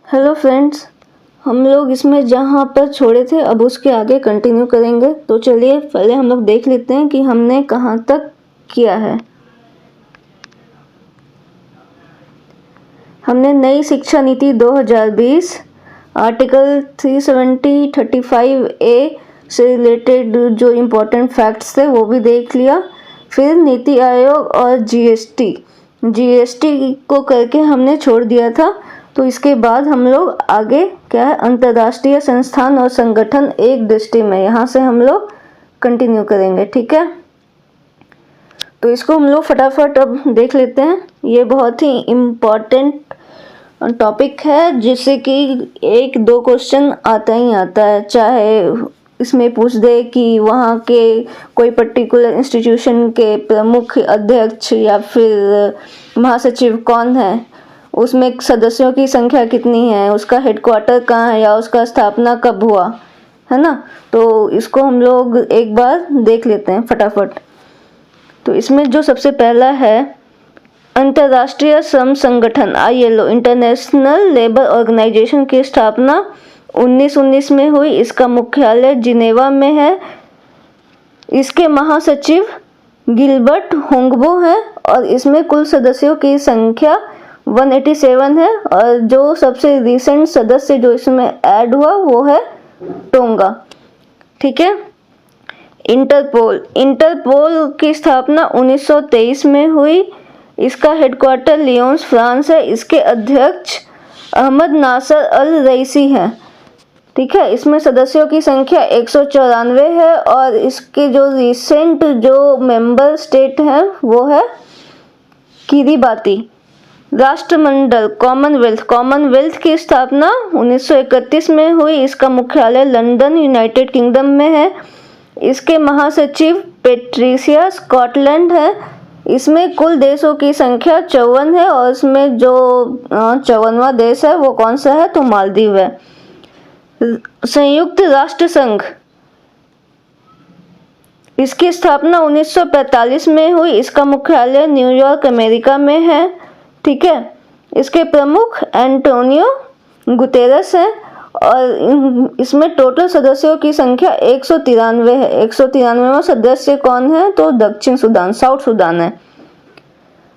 Hello friends, हम लोग इसमें जहाँ पर छोड़े थे अब उसके आगे कंटिन्यू करेंगे। तो चलिए पहले हम लोग देख लेते हैं कि हमने कहाँ तक किया है। हमने नई शिक्षा नीति 2020 आर्टिकल 370-35A से रिलेटेड जो इम्पोर्टेंट फैक्ट्स थे वो भी देख लिया। फिर नीति आयोग और जीएसटी को करके हमने छोड़ दिया था। तो इसके बाद हम लोग आगे क्या है, अंतर्राष्ट्रीय संस्थान और संगठन एक दृष्टि में, यहाँ से हम लोग कंटिन्यू करेंगे। ठीक है, तो इसको हम लोग फटाफट अब देख लेते हैं। ये बहुत ही इम्पोर्टेंट टॉपिक है जिससे कि 1-2 क्वेश्चन आता ही आता है। चाहे इसमें पूछ दे कि वहाँ के कोई पर्टिकुलर इंस्टीट्यूशन के प्रमुख अध्यक्ष या फिर महासचिव कौन है, उसमें सदस्यों की संख्या कितनी है, उसका हेडक्वार्टर कहाँ है या उसका स्थापना कब हुआ, है ना। तो इसको हम लोग एक बार देख लेते हैं फटाफट। तो इसमें जो सबसे पहला है, अंतर्राष्ट्रीय श्रम संगठन ILO इंटरनेशनल लेबर ऑर्गेनाइजेशन की स्थापना 1919 में हुई। इसका मुख्यालय जिनेवा में है। इसके महासचिव गिलबर्ट होंगबो है और इसमें कुल सदस्यों की संख्या 187 है। और जो सबसे रिसेंट सदस्य जो इसमें ऐड हुआ वो है टोंगा। ठीक है, इंटरपोल की स्थापना 1923 में हुई। इसका हेडक्वार्टर लियोन्स फ्रांस है। इसके अध्यक्ष अहमद नासर अल रईसी हैं। ठीक है, इसमें सदस्यों की संख्या 194 है और इसके जो रिसेंट जो मेंबर स्टेट हैं वो है किरीबाती। राष्ट्रमंडल कॉमनवेल्थ की स्थापना 1931 में हुई। इसका मुख्यालय लंदन यूनाइटेड किंगडम में है। इसके महासचिव पेट्रिसिया स्कॉटलैंड है। इसमें कुल देशों की संख्या 54 है और इसमें जो 54वां देश है वो कौन सा है, तो मालदीव है। संयुक्त राष्ट्र संघ, इसकी स्थापना 1945 में हुई। इसका मुख्यालय न्यूयॉर्क अमेरिका में है। ठीक है, इसके प्रमुख एंटोनियो गुतेरस है और इसमें टोटल सदस्यों की संख्या 193 है। 193वां सदस्य कौन है, तो दक्षिण सूडान, साउथ सूडान है।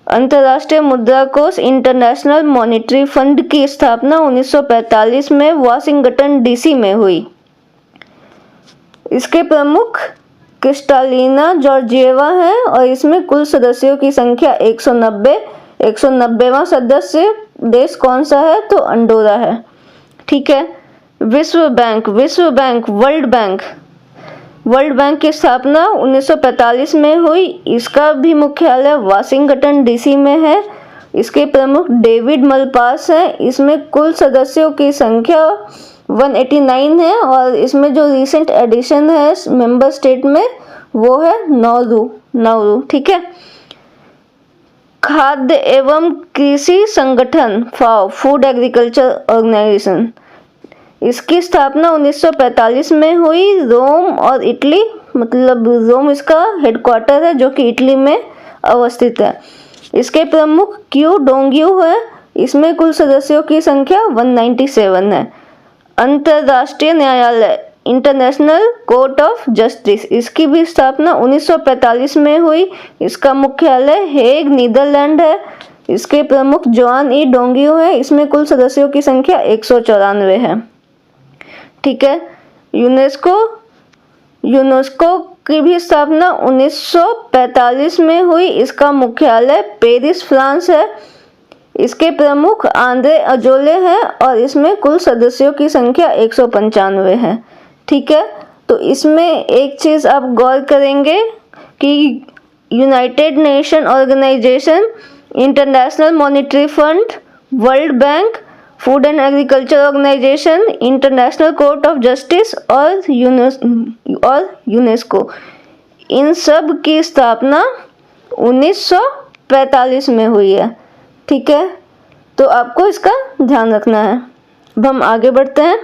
अंतर्राष्ट्रीय मुद्रा कोष इंटरनेशनल मॉनिटरी फंड की स्थापना 1945 में वाशिंगटन DC में हुई। इसके प्रमुख क्रिस्टालिना जॉर्जिएवा है और इसमें कुल सदस्यों की संख्या 190। 190वां सदस्य देश कौन सा है, तो अंडोरा है। ठीक है, विश्व बैंक वर्ल्ड बैंक की स्थापना 1945 में हुई। इसका भी मुख्यालय वाशिंगटन DC में है। इसके प्रमुख डेविड मलपास हैं। इसमें कुल सदस्यों की संख्या 189 है और इसमें जो रिसेंट एडिशन है मेंबर स्टेट में वो है नाउरू। ठीक है, खाद्य एवं कृषि संगठन FAO फूड एग्रीकल्चर ऑर्गेनाइजेशन, इसकी स्थापना 1945 में हुई। रोम और इटली, मतलब रोम इसका हेडक्वार्टर है जो कि इटली में अवस्थित है। इसके प्रमुख क्यू डोंग्यू है। इसमें कुल सदस्यों की संख्या 197 है। अंतर्राष्ट्रीय न्यायालय इंटरनेशनल कोर्ट ऑफ जस्टिस, इसकी भी स्थापना 1945 में हुई। इसका मुख्यालय हेग नीदरलैंड है। इसके प्रमुख जोआन ई डोंगियो है। इसमें कुल सदस्यों की संख्या 194 है। ठीक है, यूनेस्को की भी स्थापना 1945 में हुई। इसका मुख्यालय पेरिस फ्रांस है। इसके प्रमुख आंद्रे अजोले हैं और इसमें कुल सदस्यों की संख्या 195 है। ठीक है, तो इसमें एक चीज़ आप गौर करेंगे कि United Nation Organisation, International Monetary Fund, World Bank, Food and Agriculture Organisation, International Court of Justice और यूनेस्को, इन सब की स्थापना 1945 में हुई है। ठीक है, तो आपको इसका ध्यान रखना है। अब हम आगे बढ़ते हैं।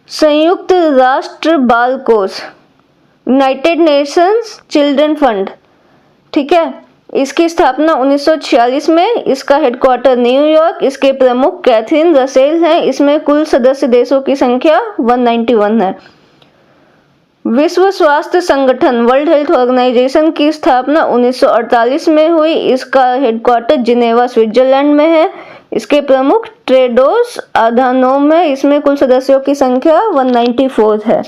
संयुक्त राष्ट्र बाल कोष, यूनाइटेड नेशंस चिल्ड्रन फंड। ठीक है, इसकी स्थापना 1946 में, इसका हेडक्वार्टर न्यूयॉर्क, इसके प्रमुख कैथरीन रसेल हैं, इसमें कुल सदस्य देशों की संख्या 191 है। विश्व स्वास्थ्य संगठन वर्ल्ड हेल्थ ऑर्गेनाइजेशन की स्थापना 1948 में हुई, इसका हेडक्वार्टर जिनेवा स्विट्जरलैंड में है, इसके प्रमुख टेड्रोस अधानोम है, इसमें कुल सदस्यों की संख्या 194 है।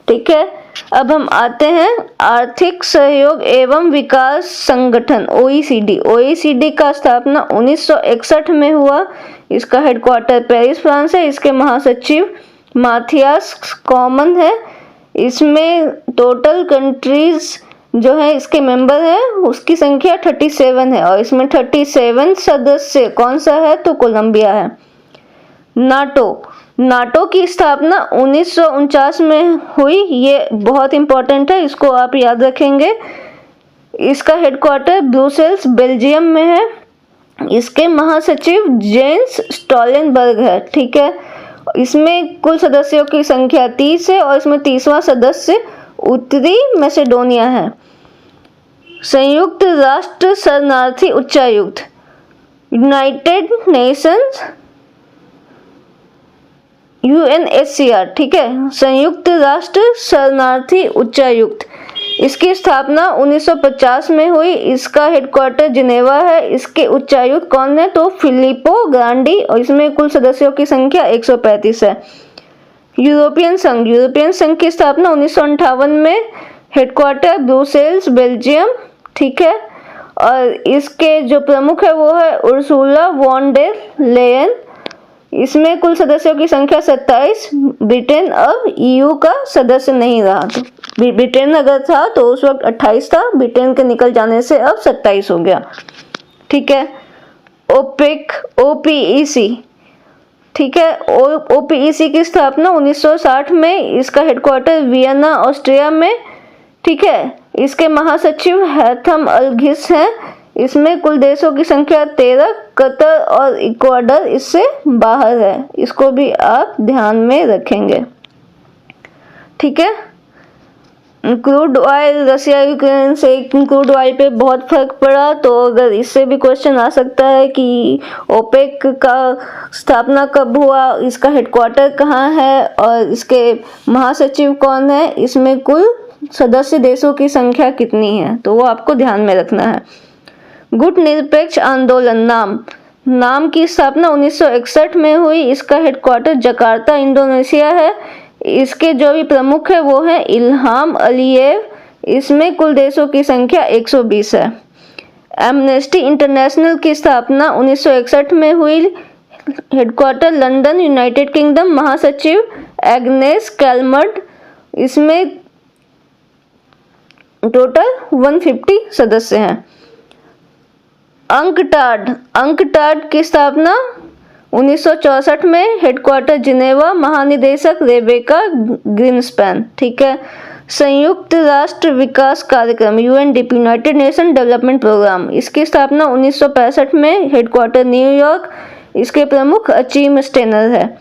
ठीक है, अब हम आते हैं आर्थिक सहयोग एवं विकास संगठन OECD। OECD का स्थापना 1961 में हुआ, इसका हेडक्वार्टर पेरिस फ्रांस है, इसके महासचिव माथियास कॉमन है, इसमें टोटल कंट्रीज जो है इसके मेंबर है उसकी संख्या 37 है और इसमें 37 सदस्य कौन सा है तो कोलंबिया है। नाटो की स्थापना 1949 में हुई, ये बहुत इंपॉर्टेंट है, इसको आप याद रखेंगे। इसका हेडक्वार्टर ब्रुसेल्स बेल्जियम में है, इसके महासचिव जेंस स्टोल्टेनबर्ग है। ठीक है, इसमें कुल सदस्यों की संख्या 30 है और इसमें 30वां सदस्य उत्तरी मैसेडोनिया है। संयुक्त राष्ट्र शरणार्थी उच्चायुक्त यूनाइटेड नेशंस UNHCR। ठीक है, संयुक्त राष्ट्र शरणार्थी उच्चायुक्त, इसकी स्थापना 1950 में हुई, इसका हेडक्वार्टर जिनेवा है, इसके उच्चायुक्त कौन है तो फिलिपो ग्रांडी और इसमें कुल सदस्यों की संख्या 135 है। यूरोपियन संघ की स्थापना 1958 में, हेडक्वार्टर ब्रुसेल्स बेल्जियम। ठीक है, और इसके जो प्रमुख है वो है उर्सुला वॉन डेर लेयन, इसमें कुल सदस्यों की संख्या 27। ब्रिटेन अब EU का सदस्य नहीं रहा, तो ब्रिटेन अगर था तो उस वक्त 28 था, ब्रिटेन के निकल जाने से अब 27 हो गया। ठीक है, ओपेक OPEC। ठीक है, OPEC की स्थापना 1960 में, इसका हेडक्वार्टर वियना ऑस्ट्रिया में। ठीक है, इसके महासचिव हैथम अलघिस हैं, इसमें कुल देशों की संख्या 13, कतर और इक्वाडोर इससे बाहर है, इसको भी आप ध्यान में रखेंगे। ठीक है, क्रूड ऑयल, रशिया यूक्रेन से क्रूड ऑयल पे बहुत फर्क पड़ा, तो अगर इससे भी क्वेश्चन आ सकता है कि ओपेक का स्थापना कब हुआ, इसका हेडक्वार्टर कहाँ है और इसके महासचिव कौन है, इसमें कुल सदस्य देशों की संख्या कितनी है, तो वो आपको ध्यान में रखना है। गुट निरपेक्ष आंदोलन नाम की स्थापना 1961 में हुई, इसका हेडक्वार्टर जकार्ता इंडोनेशिया है, इसके जो भी प्रमुख है वो है इल्हाम अलीयेव, इसमें कुल देशों की संख्या 120 है। एमनेस्टी इंटरनेशनल की स्थापना 1961 में हुई, हेडक्वार्टर लंदन यूनाइटेड किंगडम, महासचिव एग्नेस कैलमर्ड, इसमें टोटल 150 सदस्य हैं। अंकटाड की स्थापना 1964 में, हेडक्वार्टर जिनेवा, महानिदेशक रेबेका ग्रीनस्पैन। ठीक है, संयुक्त राष्ट्र विकास कार्यक्रम UNDP United Nation Development Programme, इसकी स्थापना 1965 में, हेडक्वार्टर न्यूयॉर्क, इसके प्रमुख अचीम स्टेनर है।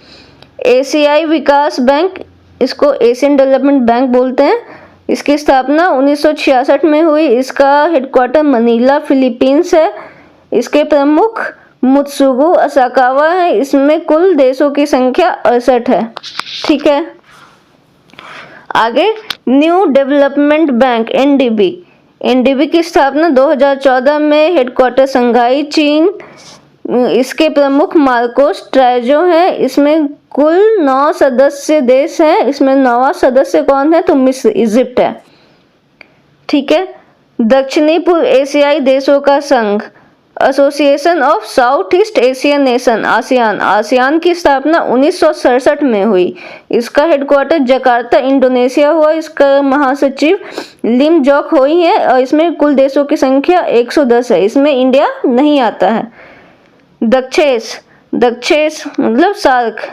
एशियाई विकास बैंक, इसको एशियन डेवलपमेंट बैंक बोलते हैं, इसकी स्थापना 1966 में हुई, इसका हेडक्वार्टर मनीला फिलीपींस है, इसके प्रमुख मुत्सुगु असाकावा है, इसमें कुल देशों की संख्या 68 है। ठीक है, आगे न्यू डेवलपमेंट बैंक NDB की स्थापना 2014 में, हेडक्वार्टर संघाई चीन, इसके प्रमुख मार्कोस ट्राइजो है, इसमें कुल 9 सदस्य देश हैं, इसमें 9वां सदस्य कौन है तो मिस्र इजिप्ट है। ठीक है, दक्षिणी पूर्व एशियाई देशों का संघ association of south east Asian nation ASEAN की स्थापना 1967 में हुई, इसका हेडक्वार्टर जकार्ता इंडोनेशिया हुआ, इसका महासचिव लिम जोक होई है और इसमें कुल देशों की संख्या 110 है, इसमें इंडिया नहीं आता है। दक्षेस मतलब SAARC,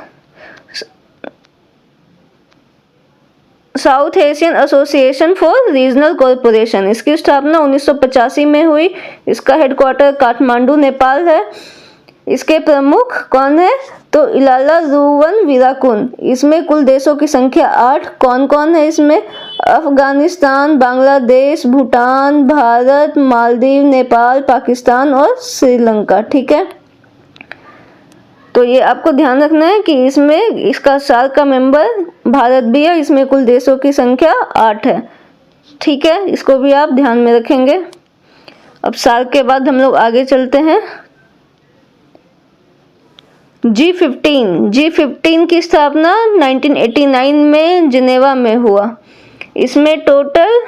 South Asian Association for Regional Corporation, इसकी स्थापना 1985 में हुई, इसका हेडक्वार्टर काठमांडू नेपाल है, इसके प्रमुख कौन है तो इलाला रूवन वीराकुन, इसमें कुल देशों की संख्या 8, कौन कौन है इसमें अफगानिस्तान, बांग्लादेश, भूटान, भारत, मालदीव, नेपाल, पाकिस्तान और श्रीलंका। ठीक है, तो ये आपको ध्यान रखना है कि इसमें इसका सार्क का मेंबर भारत भी है। इसमें कुल देशों की संख्या 8 है। ठीक है, इसको भी आप ध्यान में रखेंगे। अब सार्क के बाद हम लोग आगे चलते हैं। G15 की स्थापना 1989 में जिनेवा में हुआ। इसमें टोटल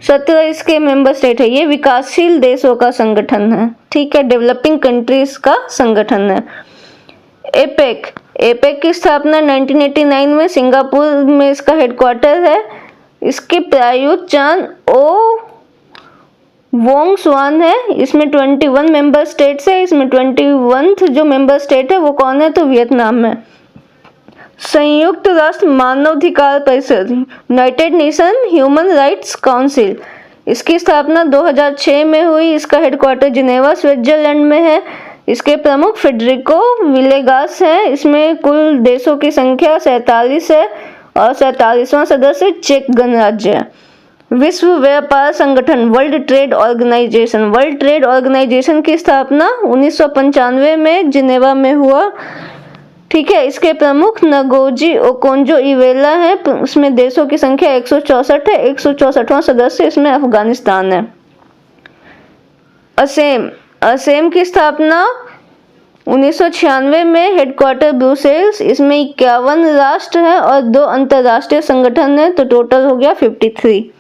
17 इसके मेंबर स्टेट है। ये विकासशील देशों का संगठन है। ठीक है, डेवलपिंग कंट्रीज का संगठन है। एपेक की स्थापना 1989 में सिंगापुर में इसका हेडक्वार्टर है। इसके प्रायुक्त चांद ओ वोंग स्वान है। इसमें 21 मेंबर स्टेट्स है। इसमें 21 जो मेंबर स्टेट है वो कौन है, तो वियतनाम है। संयुक्त राष्ट्र मानवाधिकार परिषद, United nation human rights council, इसकी स्थापना 2006 में हुई। इसका हेडक्वार्टर जिनेवा स्विट्जरलैंड में है। इसके प्रमुख फेडरिको विलेगास हैं। इसमें कुल देशों की संख्या 47 है और 47वां सदस्य चेक गणराज्य है। विश्व व्यापार संगठन, वर्ल्ड ट्रेड ऑर्गेनाइजेशन की स्थापना 1995 में जिनेवा में हुआ। ठीक है, इसके प्रमुख नगोजी ओकोंजो इवेला है। इसमें देशों की संख्या 164 है। 164वां सदस्य इसमें अफगानिस्तान है। असेम की स्थापना 1996 में, हेडक्वार्टर ब्रुसेल्स। इसमें 51 राष्ट्र है और 2 अंतरराष्ट्रीय संगठन है, तो टोटल हो गया 53।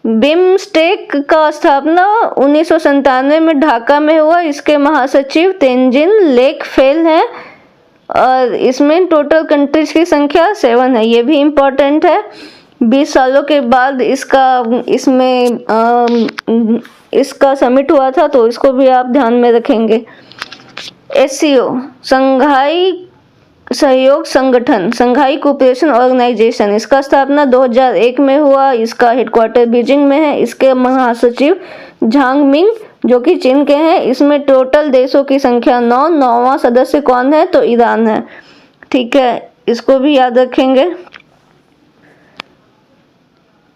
बिमस्टेक का स्थापना 1997 में ढाका में हुआ। इसके महासचिव तेंजिन लेक फेल है और इसमें टोटल कंट्रीज की संख्या 7 है। ये भी इम्पोर्टेंट है। 20 सालों के बाद इसका समिट हुआ था, तो इसको भी आप ध्यान में रखेंगे। SCO, संघाई सहयोग संगठन, संघाई कोऑपरेशन ऑर्गेनाइजेशन, इसका स्थापना 2001 में हुआ। इसका हेडक्वार्टर बीजिंग में है। इसके महासचिव झांग मिंग जो कि चीन के हैं। इसमें टोटल देशों की संख्या 9। 9वां सदस्य कौन है, तो ईरान है। ठीक है, इसको भी याद रखेंगे।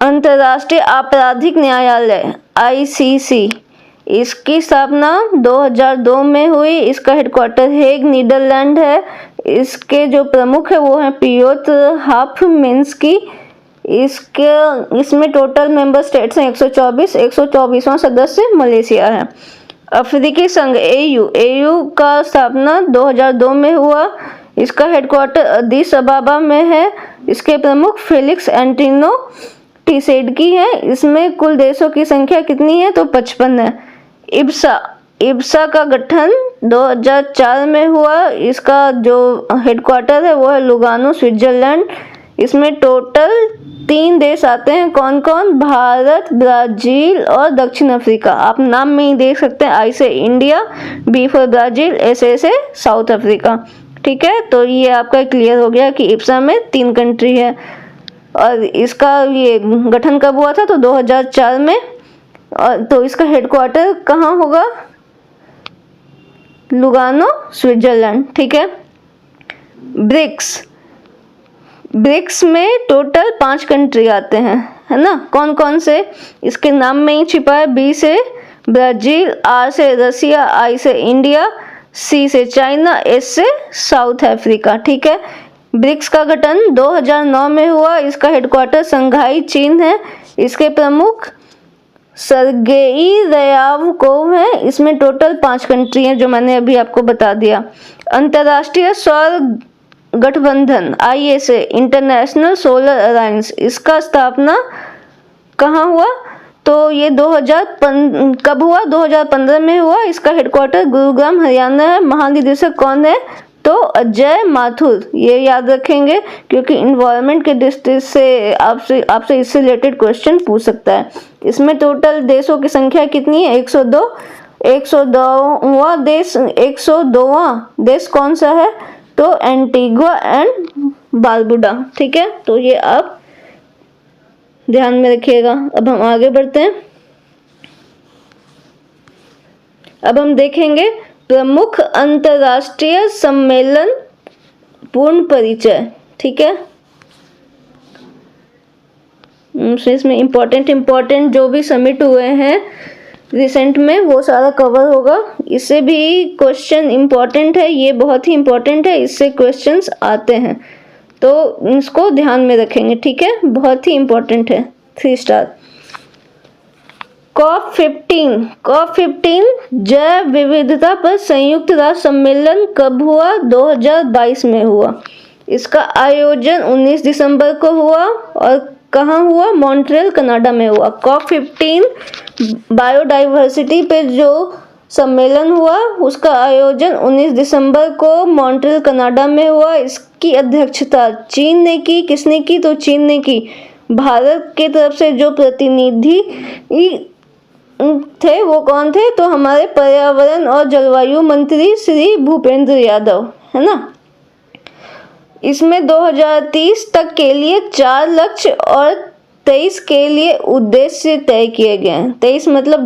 अंतर्राष्ट्रीय आपराधिक न्यायालय ICC, इसकी स्थापना 2002 में हुई। इसका हेडक्वार्टर हेग नीदरलैंड है। इसके जो प्रमुख है वो है पियोत्र हाफमेंस्की। इसमें टोटल मेंबर स्टेट्स हैं 124। 124वां सदस्य मलेशिया है। अफ्रीकी संघ AU का स्थापना 2002 में हुआ। इसका हेडक्वार्टर अदीस अबाबा में है। इसके प्रमुख फेलिक्स एंटिनो टिसेडकी है। इसमें कुल देशों की संख्या कितनी है, तो 55 है। इब्सा का गठन 2004 में हुआ। इसका जो हेडक्वार्टर है वो है लुगानो स्विट्जरलैंड। इसमें टोटल 3 देश आते हैं। कौन कौन, भारत, ब्राजील और दक्षिण अफ्रीका। आप नाम में ही देख सकते हैं, I से India, B for Brazil, S से साउथ अफ्रीका। ठीक है, तो ये आपका क्लियर हो गया कि इब्सा में 3 कंट्री है। और इसका ये गठन कब हुआ था, तो 2004 में। और तो इसका हेडक्वार्टर कहाँ होगा, लुगानो स्विट्जरलैंड। ठीक है। ब्रिक्स में टोटल 5 कंट्री आते हैं, है ना। कौन कौन से, इसके नाम में ही छिपा है। B से ब्राजील, R से रसिया, I से इंडिया, C से चाइना, S से साउथ अफ्रीका। ठीक है। ब्रिक्स का गठन 2009 में हुआ। इसका हेडक्वार्टर संघाई चीन है। इसके प्रमुख सर्गेई रयावकोव है। इसमें टोटल 5 कंट्री हैं जो मैंने अभी आपको बता दिया। अंतर्राष्ट्रीय सौर गठबंधन ISA, इंटरनेशनल सोलर अलायंस, इसका स्थापना कहाँ हुआ, तो ये कब हुआ, 2015 में हुआ। इसका हेडक्वार्टर गुरुग्राम हरियाणा है। महानिदेशक कौन है, तो अजय माथुर। ये याद रखेंगे क्योंकि इन्वायरमेंट के दृष्टि से आपसे इससे रिलेटेड क्वेश्चन पूछ सकता है। इसमें टोटल देशों की संख्या कितनी है, 102। 102वां देश कौन सा है, तो एंटीगुआ एंड बारबुडा। ठीक है, तो ये आप ध्यान में रखिएगा। अब हम आगे बढ़ते हैं। अब हम देखेंगे प्रमुख अंतर्राष्ट्रीय सम्मेलन पूर्ण परिचय। ठीक है, इसमें इम्पोर्टेंट जो भी समिट हुए हैं रिसेंट में वो सारा कवर होगा। इससे भी क्वेश्चन इम्पोर्टेंट है, ये बहुत ही इम्पोर्टेंट है, इससे क्वेश्चंस आते हैं तो इसको ध्यान में रखेंगे, ठीक है, बहुत ही इम्पोर्टेंट है। 3 स्टार। COP15 जैव विविधता पर संयुक्त राष्ट्र सम्मेलन कब हुआ? 2022 में हुआ। इसका आयोजन 19 दिसंबर को हुआ और कहाँ हुआ? मॉन्ट्रियल कनाडा में हुआ। COP15 बायोडाइवर्सिटी पे जो सम्मेलन हुआ उसका आयोजन 19 दिसंबर को मॉन्ट्रियल कनाडा में हुआ। इसकी अध्यक्षता चीन ने की। किसने की? तो चीन ने की। भारत के तरफ से जो प्रतिनिधि थे वो कौन थे? तो हमारे पर्यावरण और जलवायु मंत्री श्री भूपेंद्र यादव, है ना। इसमें 2030 तक के लिए 4 लक्ष्य और 23 के लिए उद्देश्य तय किए गए हैं। 23 मतलब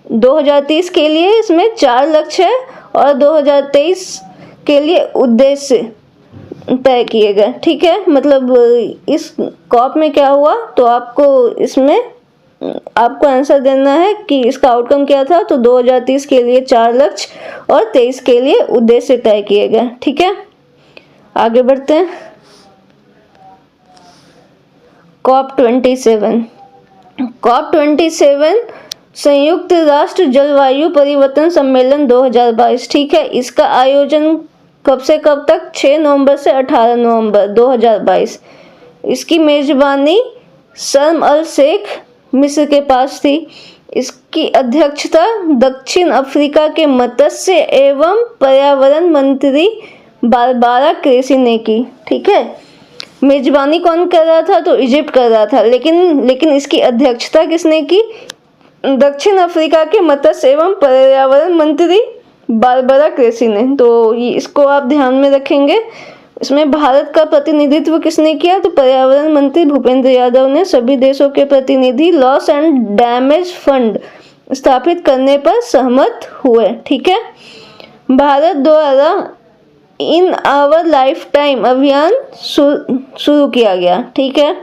2030 के लिए इसमें 4 लक्ष्य है और 2023 के लिए उद्देश्य तय किए गए, ठीक है। मतलब इस कॉप में क्या हुआ तो आपको आंसर देना है कि इसका आउटकम क्या था। तो 2030 के लिए 4 लक्ष्य और 23 के लिए उद्देश्य तय किए गए, ठीक है। आगे बढ़ते हैं। COP27 संयुक्त राष्ट्र जलवायु परिवर्तन सम्मेलन 2022, ठीक है। इसका आयोजन कब से कब तक? 6 नवंबर से 18 नवंबर 2022। इसकी मेजबानी शर्म अल शेख मिस्र के पास थी। इसकी अध्यक्षता दक्षिण अफ्रीका के मत्स्य एवं पर्यावरण मंत्री बारबारा क्रेसी ने की, ठीक है। मेजबानी कौन कर रहा था? तो इजिप्ट कर रहा था, लेकिन इसकी अध्यक्षता किसने की? दक्षिण अफ्रीका के मत्स्य एवं पर्यावरण मंत्री बारबारा क्रेसी ने। तो इसको आप ध्यान में रखेंगे। इसमें भारत का प्रतिनिधित्व किसने किया? तो पर्यावरण मंत्री भूपेंद्र यादव ने। सभी देशों के प्रतिनिधि लॉस एंड डैमेज फंड स्थापित करने पर सहमत हुए, ठीक है। भारत द्वारा इन आवर लाइफ टाइम अभियान शुरू किया गया, ठीक है।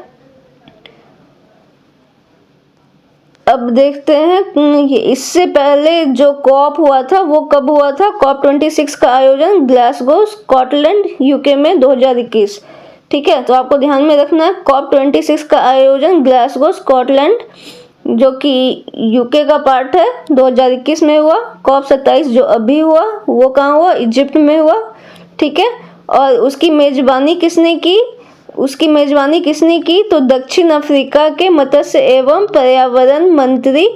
अब देखते हैं इससे पहले जो कॉप हुआ था वो कब हुआ था? COP26 का आयोजन ग्लासगो स्कॉटलैंड यूके में 2021, ठीक है। तो आपको ध्यान में रखना है COP26 का आयोजन ग्लासगो स्कॉटलैंड जो कि यूके का पार्ट है 2021 में हुआ। COP27 जो अभी हुआ वो कहाँ हुआ? इजिप्ट में हुआ, ठीक है। और उसकी मेजबानी किसने की? तो दक्षिण अफ्रीका के मत्स्य एवं पर्यावरण मंत्री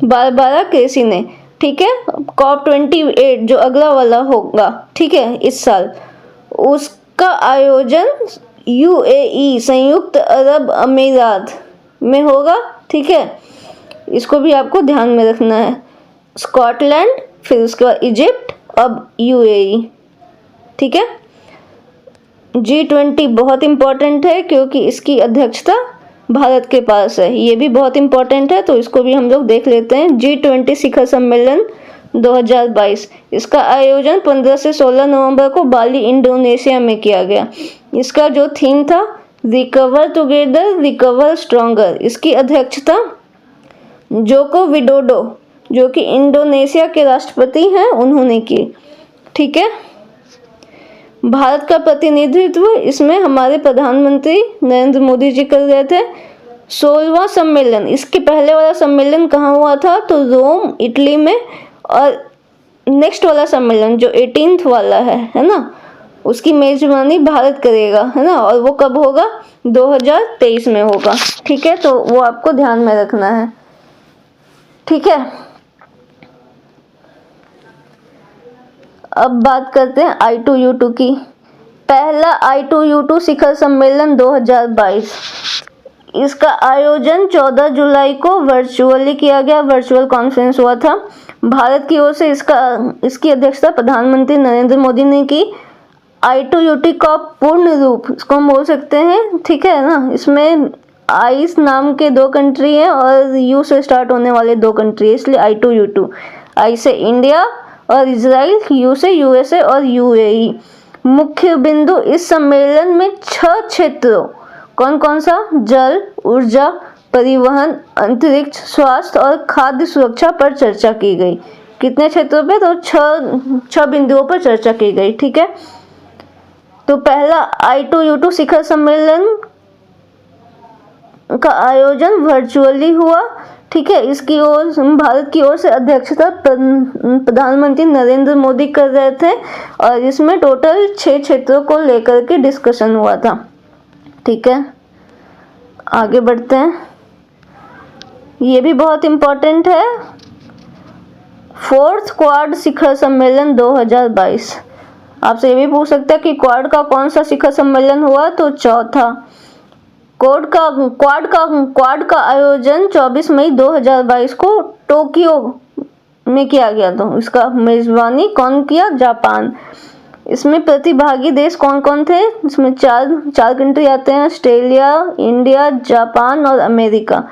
बारबारा क्रेसी ने, ठीक है। COP28 जो अगला वाला होगा, ठीक है, इस साल, उसका आयोजन UAE संयुक्त अरब अमीरात में होगा, ठीक है। इसको भी आपको ध्यान में रखना है। स्कॉटलैंड, फिर उसके बाद इजिप्ट, अब UAE, ठीक है। G20 बहुत इम्पोर्टेंट है क्योंकि इसकी अध्यक्षता भारत के पास है। ये भी बहुत इम्पोर्टेंट है तो इसको भी हम लोग देख लेते हैं। G20 शिखर सम्मेलन 2022, इसका आयोजन 15 से 16 नवंबर को बाली इंडोनेशिया में किया गया। इसका जो थीम था रिकवर टुगेदर रिकवर स्ट्रॉन्गर। इसकी अध्यक्षता जोको विडोडो जो कि इंडोनेशिया के राष्ट्रपति हैं उन्होंने की, ठीक है। भारत का प्रतिनिधित्व इसमें हमारे प्रधानमंत्री नरेंद्र मोदी जी कर रहे थे। 16वां सम्मेलन, इसके पहले वाला सम्मेलन कहाँ हुआ था? तो रोम इटली में। और नेक्स्ट वाला सम्मेलन जो 18th वाला है ना, उसकी मेजबानी भारत करेगा, है ना। और वो कब होगा? 2023 में होगा, ठीक है। तो वो आपको ध्यान में रखना है, ठीक है। अब बात करते हैं I2U2 की। पहला I2U2 शिखर सम्मेलन 2022, इसका आयोजन 14 जुलाई को वर्चुअली किया गया, वर्चुअल कॉन्फ्रेंस हुआ था। भारत की ओर से इसकी अध्यक्षता प्रधानमंत्री नरेंद्र मोदी ने की। I2U2 का पूर्ण रूप इसको हम बोल सकते हैं, ठीक है ना। इसमें आइस नाम के 2 कंट्री हैं और यू से स्टार्ट होने वाले 2 कंट्री है, इसलिए I2U2। आई से इंडिया और इजराइल, यू से USA और UAE। मुख्य बिंदु इस सम्मेलन में 6 क्षेत्रों कौन कौन सा? जल, ऊर्जा, परिवहन, अंतरिक्ष, स्वास्थ्य और खाद्य सुरक्षा पर चर्चा की गई। कितने क्षेत्रों पे? तो छह बिंदुओं पर चर्चा की गई। ठीक है, तो पहला I2U2 शिखर सम्मेलन का आयोजन वर्चुअली हुआ। ठीक है, इसकी ओर भारत की ओर से अध्यक्षता प्रधानमंत्री नरेंद्र मोदी कर रहे थे और इसमें टोटल 6 क्षेत्रों को लेकर के डिस्कशन हुआ था। ठीक है, आगे बढ़ते हैं। ये भी बहुत इम्पोर्टेंट है, 4th क्वाड शिखर सम्मेलन 2022। आपसे ये भी पूछ सकता है कि क्वाड का कौन सा शिखर सम्मेलन हुआ? तो चौथा। क्वाड का आयोजन 24 मई 2022 को टोक्यो में किया गया था। इसका मेजबानी कौन किया? जापान। इसमें प्रतिभागी देश कौन कौन थे? इसमें चार कंट्री आते हैं, ऑस्ट्रेलिया, इंडिया, जापान और अमेरिका।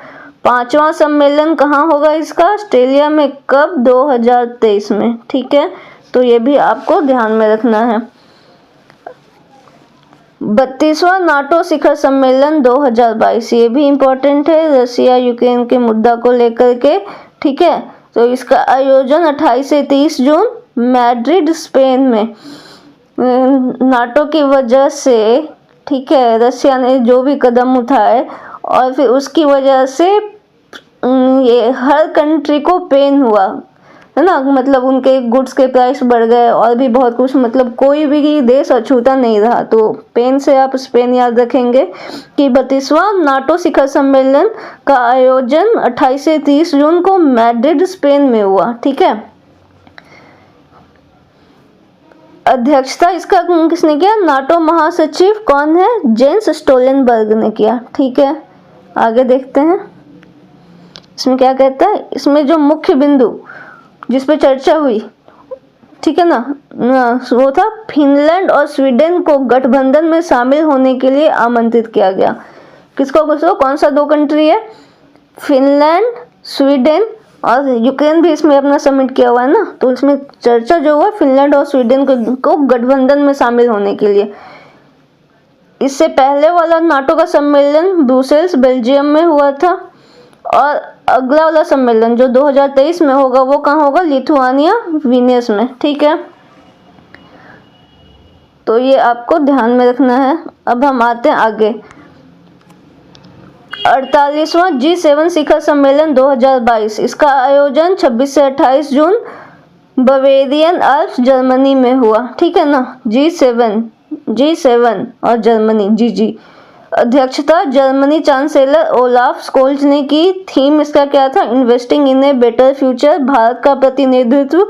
5वां सम्मेलन कहाँ होगा इसका? ऑस्ट्रेलिया में। कब? 2023 में। ठीक है, तो ये भी आपको ध्यान में रखना है। 32वां नाटो शिखर सम्मेलन 2022, ये भी इम्पोर्टेंट है, रशिया यूक्रेन के मुद्दा को लेकर के। ठीक है, तो इसका आयोजन 28 से 30 जून मैड्रिड, स्पेन में। नाटो की वजह से, ठीक है, रशिया ने जो भी कदम उठाए और फिर उसकी वजह से ये हर कंट्री को पेन हुआ है ना, मतलब उनके गुड्स के प्राइस बढ़ गए और भी बहुत कुछ, मतलब कोई भी देश अछूता नहीं रहा। तो पेन से आप स्पेन याद रखेंगे कि 32वां नाटो शिखर सम्मेलन का आयोजन 28 से 30 जून को मैड्रिड, स्पेन में हुआ। ठीक है, अध्यक्षता इसका किसने किया? नाटो महासचिव कौन है? जेंस स्टोलनबर्ग ने किया। ठीक है, आगे देखते हैं इसमें क्या कहता है। इसमें जो मुख्य बिंदु जिस पे चर्चा हुई, ठीक है ना, वो था फिनलैंड और स्वीडन को गठबंधन में शामिल होने के लिए आमंत्रित किया गया। किसको? कौन सा 2 कंट्री है? फिनलैंड, स्वीडन और यूक्रेन भी इसमें अपना सबमिट किया हुआ है ना। तो इसमें चर्चा जो हुआ फिनलैंड और स्वीडन को गठबंधन में शामिल होने के लिए। इससे पहले वाला नाटो का सम्मेलन ब्रुसेल्स, बेल्जियम में हुआ था और अगला वाला सम्मेलन जो 2023 में होगा वो कहाँ होगा? लिथुआनिया, विनियस में। ठीक है, तो ये आपको ध्यान में रखना है। अब हम आते हैं आगे। 48वां G7 शिखर सम्मेलन 2022, इसका आयोजन 26 से 28 जून बवेरियन अल्प्स, जर्मनी में हुआ। ठीक है ना, G7 और जर्मनी, जी। अध्यक्षता जर्मनी चांसलर ओलाफ स्कोल्ज ने की। थीम इसका क्या था? Investing in a better future. Bharat का प्रतिनिधित्व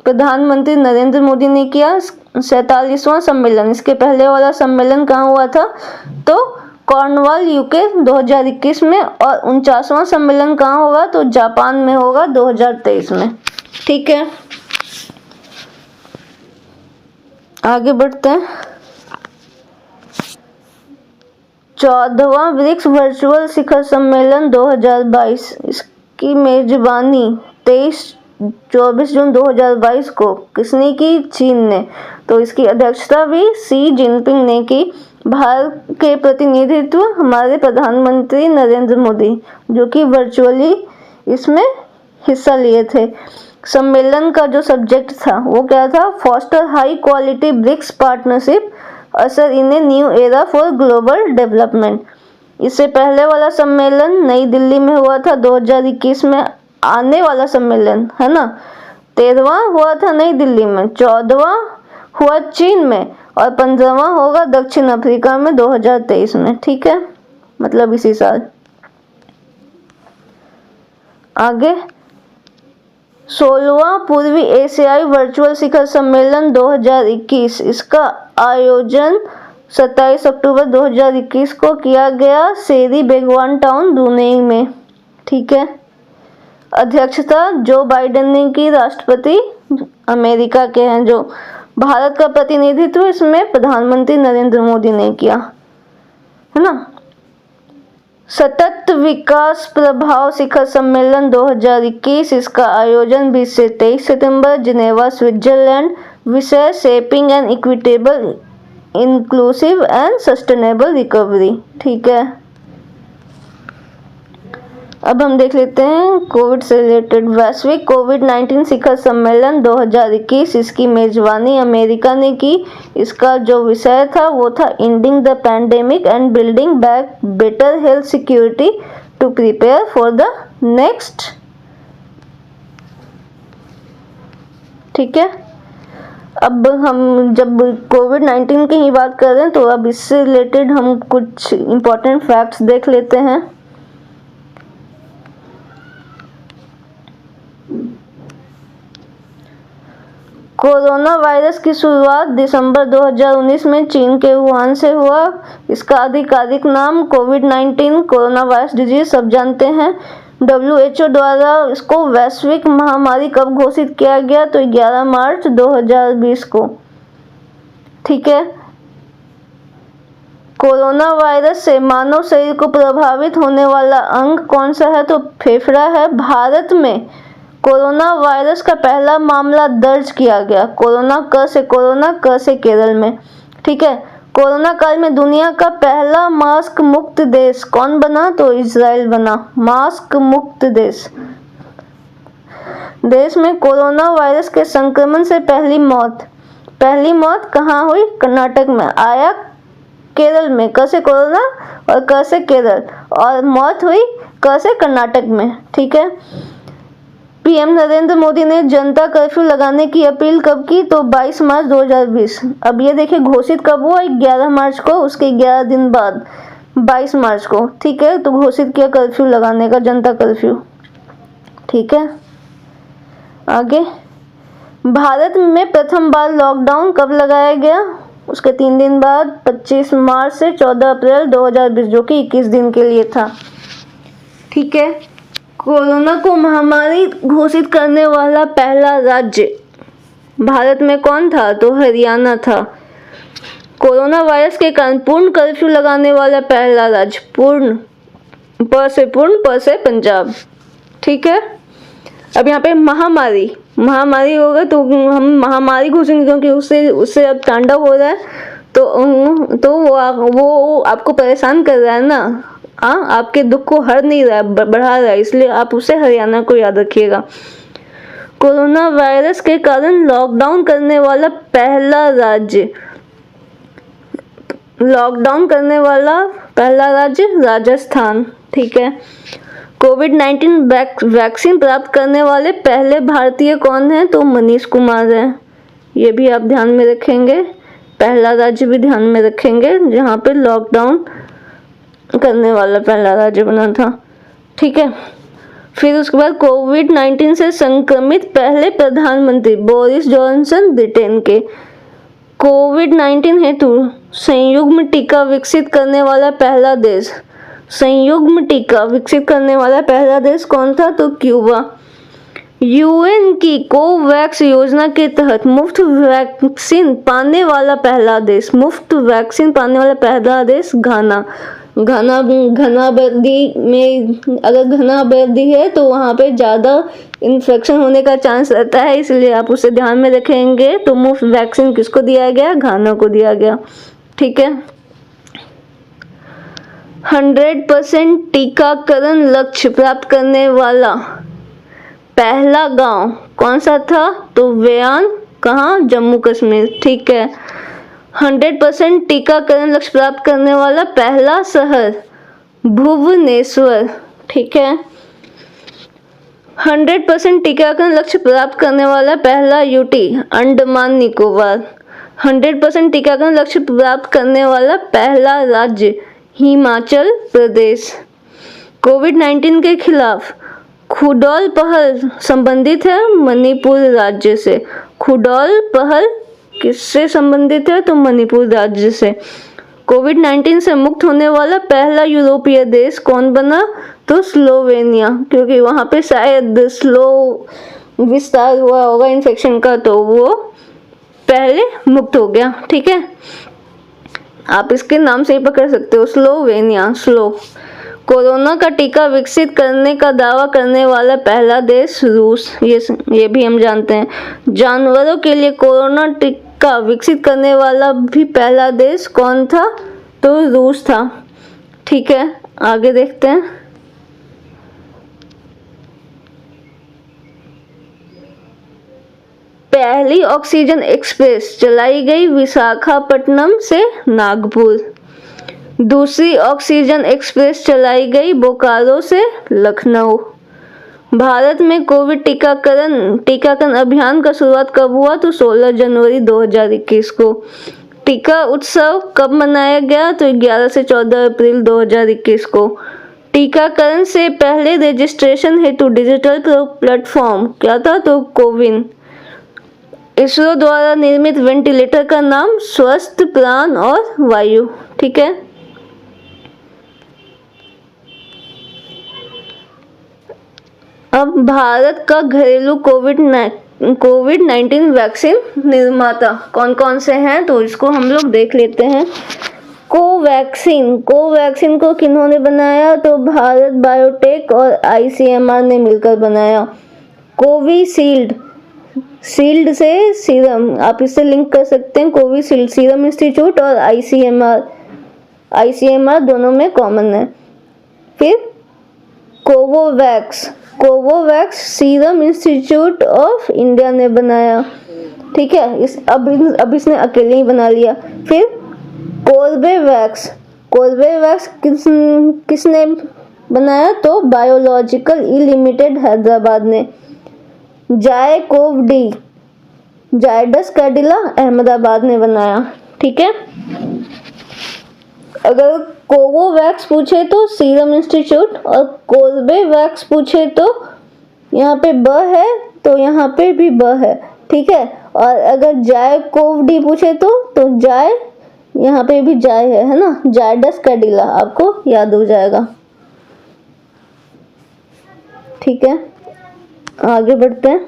प्रधानमंत्री नरेंद्र मोदी ने किया। 47वां सम्मेलन, इसके पहले वाला सम्मेलन कहाँ हुआ था? तो कॉर्नवाल, यूके 2021 में। और 49वां सम्मेलन कहाँ होगा? तो जापान में होगा 2023 में। ठीक है, आगे बढ़ते हैं। 14वां ब्रिक्स वर्चुअल शिखर सम्मेलन 2022, इसकी मेजबानी 23-24 जून 2022 को किसने की? चीन ने। तो इसकी अध्यक्षता भी शी जिनपिंग ने की। भारत के प्रतिनिधित्व हमारे प्रधानमंत्री नरेंद्र मोदी, जो कि वर्चुअली इसमें हिस्सा लिए थे। सम्मेलन का जो सब्जेक्ट था वो क्या था? Foster high quality BRICS partnership, usher in a new era for global development. इससे पहले वाला सम्मेलन नई दिल्ली में हुआ था 2021 में। आने वाला सम्मेलन है ना, 13वां हुआ था नई दिल्ली में, 14वां हुआ चीन में और 15वां होगा दक्षिण अफ्रीका में 2023 में। ठीक है, मतलब इसी साल। आगे 16वां पूर्वी एशियाई वर्चुअल शिखर सम्मेलन 2021, इसका आयोजन 27 अक्टूबर 2021 को किया गया सेरी बेगवान टाउन, ब्रुनेई में। ठीक है, अध्यक्षता जो बाइडेन ने की, राष्ट्रपति अमेरिका के हैं जो। भारत का प्रतिनिधित्व इसमें प्रधानमंत्री नरेंद्र मोदी ने किया, है ना। सतत विकास प्रभाव शिखर सम्मेलन 2021, इसका आयोजन 20 से 23 सितंबर जिनेवा, स्विट्जरलैंड। विषय shaping an equitable inclusive and sustainable recovery. ठीक है, अब हम देख लेते हैं कोविड से रिलेटेड। वैश्विक कोविड-19 शिखर सम्मेलन 2021, इसकी मेजबानी अमेरिका ने की। इसका जो विषय था वो था ending the pandemic and building back better health security to prepare for the next. ठीक है, अब हम जब कोविड-19 की ही बात कर रहे हैं तो अब इससे रिलेटेड हम कुछ इम्पोर्टेंट फैक्ट्स देख लेते हैं। कोरोना वायरस की शुरुआत दिसंबर 2019 में चीन के वुहान से हुआ। इसका आधिकारिक नाम कोविड-19 कोरोना वायरस डिजीज सब जानते हैं। WHO द्वारा इसको वैश्विक महामारी कब घोषित किया गया, तो 11 मार्च 2020 को। ठीक है, कोरोना वायरस से मानव शरीर को प्रभावित होने वाला अंग कौन सा है, तो फेफड़ा है। भारत में कोरोना वायरस का पहला मामला दर्ज किया गया। कोरोना क से केरल में। ठीक है, कोरोना काल में दुनिया का पहला मास्क मुक्त देश कौन बना, तो इजराइल बना। मास्क मुक्त देश। देश में कोरोना वायरस के संक्रमण से पहली मौत कहाँ हुई, कर्नाटक में। आया केरल में, क से कोरोना और क से केरल, और मौत हुई क से कर्नाटक में। ठीक है, पीएम नरेंद्र मोदी ने जनता कर्फ्यू लगाने की अपील कब की, तो 22 मार्च 2020। अब ये देखिए घोषित कब हुआ, 11 मार्च को, उसके 11 दिन बाद 22 मार्च को। ठीक है, तो घोषित किया कर्फ्यू लगाने का, जनता कर्फ्यू। ठीक है, आगे भारत में प्रथम बार लॉकडाउन कब लगाया गया, उसके 3 दिन बाद 25 मार्च से 14 अप्रैल 2020, जो कि 21 दिन के लिए था। ठीक है, कोरोना को महामारी घोषित करने वाला पहला राज्य भारत में कौन था, तो हरियाणा था। कोरोना वायरस के कारण पूर्ण कर्फ्यू लगाने वाला पहला राज्य प से पंजाब। ठीक है, अब यहाँ पे महामारी होगा तो हम महामारी घोषित, क्योंकि उससे अब तांडव हो रहा है, तो वो आपको परेशान कर रहा है ना। आपके दुख को हर नहीं रहा है, बढ़ा रहा है, इसलिए आप उसे हरियाणा को याद रखिएगा। कोरोना वायरस के कारण लॉकडाउन करने वाला पहला राज्य राजस्थान। ठीक है, कोविड-19 वैक्सीन प्राप्त करने वाले पहले भारतीय कौन है, तो मनीष कुमार है। ये भी आप ध्यान में रखेंगे, पहला राज्य भी ध्यान में रखेंगे जहाँ पे लॉकडाउन करने वाला पहला राज्य बना था। ठीक है, फिर उसके बाद कोविड-19 से संक्रमित पहले प्रधानमंत्री बोरिस जॉनसन, ब्रिटेन के। कोविड-19 हेतु संयुग्म टीका विकसित करने वाला पहला देश कौन था, तो क्यूबा। यूएन की कोवैक्स योजना के तहत मुफ्त वैक्सीन पाने वाला पहला देश घाना। घनाबर्दी में अगर घनाबर्दी है तो वहाँ पे ज़्यादा इन्फेक्शन होने का चांस रहता है, इसलिए आप उसे ध्यान में रखेंगे। तो मुफ्त वैक्सीन किसको दिया गया, घाना को दिया गया। ठीक है, 100% टीकाकरण लक्ष्य प्राप्त करने वाला पहला गांव कौन सा था, तो वेयान, कहाँ, जम्मू कश्मीर। ठीक है, 100% टीकाकरण लक्ष्य प्राप्त करने वाला पहला शहर भुवनेश्वर। ठीक है, 100% टीकाकरण लक्ष्य प्राप्त करने वाला पहला यूटी अंडमान निकोबार। 100% टीकाकरण लक्ष्य प्राप्त करने वाला पहला राज्य हिमाचल प्रदेश। कोविड-19 के खिलाफ खुडौल पहल संबंधित है मणिपुर राज्य से। खुडौल पहल किससे संबंधित है, तो मणिपुर राज्य से। कोविड-19 से मुक्त होने वाला पहला यूरोपीय देश कौन बना, तो स्लोवेनिया, क्योंकि वहाँ पे शायद स्लो विस्तार हुआ होगा इन्फेक्शन का, तो वो पहले मुक्त हो गया। ठीक है, आप इसके नाम से ही पकड़ सकते हो, स्लोवेनिया, स्लो। कोरोना का टीका विकसित करने का दावा करने वाला पहला देश रूस, ये भी हम जानते हैं। जानवरों के लिए कोरोना टीका विकसित करने वाला भी पहला देश कौन था? तो रूस था। ठीक है, आगे देखते हैं। पहली ऑक्सीजन एक्सप्रेस चलाई गई विशाखापट्टनम से नागपुर। दूसरी ऑक्सीजन एक्सप्रेस चलाई गई बोकारो से लखनऊ। भारत में कोविड टीकाकरण अभियान का शुरुआत कब हुआ? तो 16 जनवरी 2021 को। टीका उत्सव कब मनाया गया? तो 11 से 14 अप्रैल 2021 को। टीकाकरण से पहले रजिस्ट्रेशन हेतु डिजिटल प्लेटफॉर्म क्या था? तो कोविन। इसरो द्वारा निर्मित वेंटिलेटर का नाम स्वस्थ प्राण और वायु। ठीक है, अब भारत का घरेलू कोविड-19 वैक्सीन निर्माता कौन कौन से हैं? तो इसको हम लोग देख लेते हैं। कोवैक्सीन को किन्होंने बनाया? तो भारत बायोटेक और ICMR ने मिलकर बनाया। कोविशील्ड से सीरम, आप इससे लिंक कर सकते हैं। कोविशील्ड सीरम इंस्टीट्यूट और ICMR दोनों में कॉमन है। फिर Covovax serum institute of India ने बनाया। ठीक है, अब इसने अकेले ही बना लिया। फिर कोर्बेवैक्स किसने बनाया? तो बायोलॉजिकल ई लिमिटेड हैदराबाद ने। जायडस कैडिला अहमदाबाद ने बनाया। ठीक है, अगर कोवोवैक्स पूछे तो सीरम इंस्टीट्यूट और कोर्बेवैक्स पूछे तो यहाँ पे ब है, तो यहाँ पे भी ब है। ठीक है, और अगर जायकोवडी पूछे तो जाय, यहाँ पे भी जाय है ना। जायडस कैडिला आपको याद हो जाएगा। ठीक है, आगे बढ़ते हैं।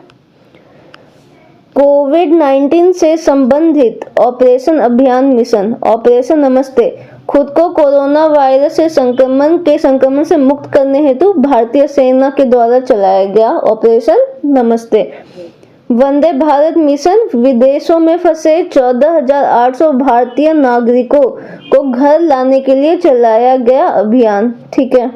कोविड-19 से संबंधित ऑपरेशन अभियान मिशन ऑपरेशन नमस्ते खुद को कोरोना वायरस से संक्रमण से मुक्त करने हेतु भारतीय सेना के द्वारा चलाया गया ऑपरेशन नमस्ते। वंदे भारत मिशन विदेशों में फंसे 14,800 भारतीय नागरिकों को घर लाने के लिए चलाया गया अभियान। ठीक है,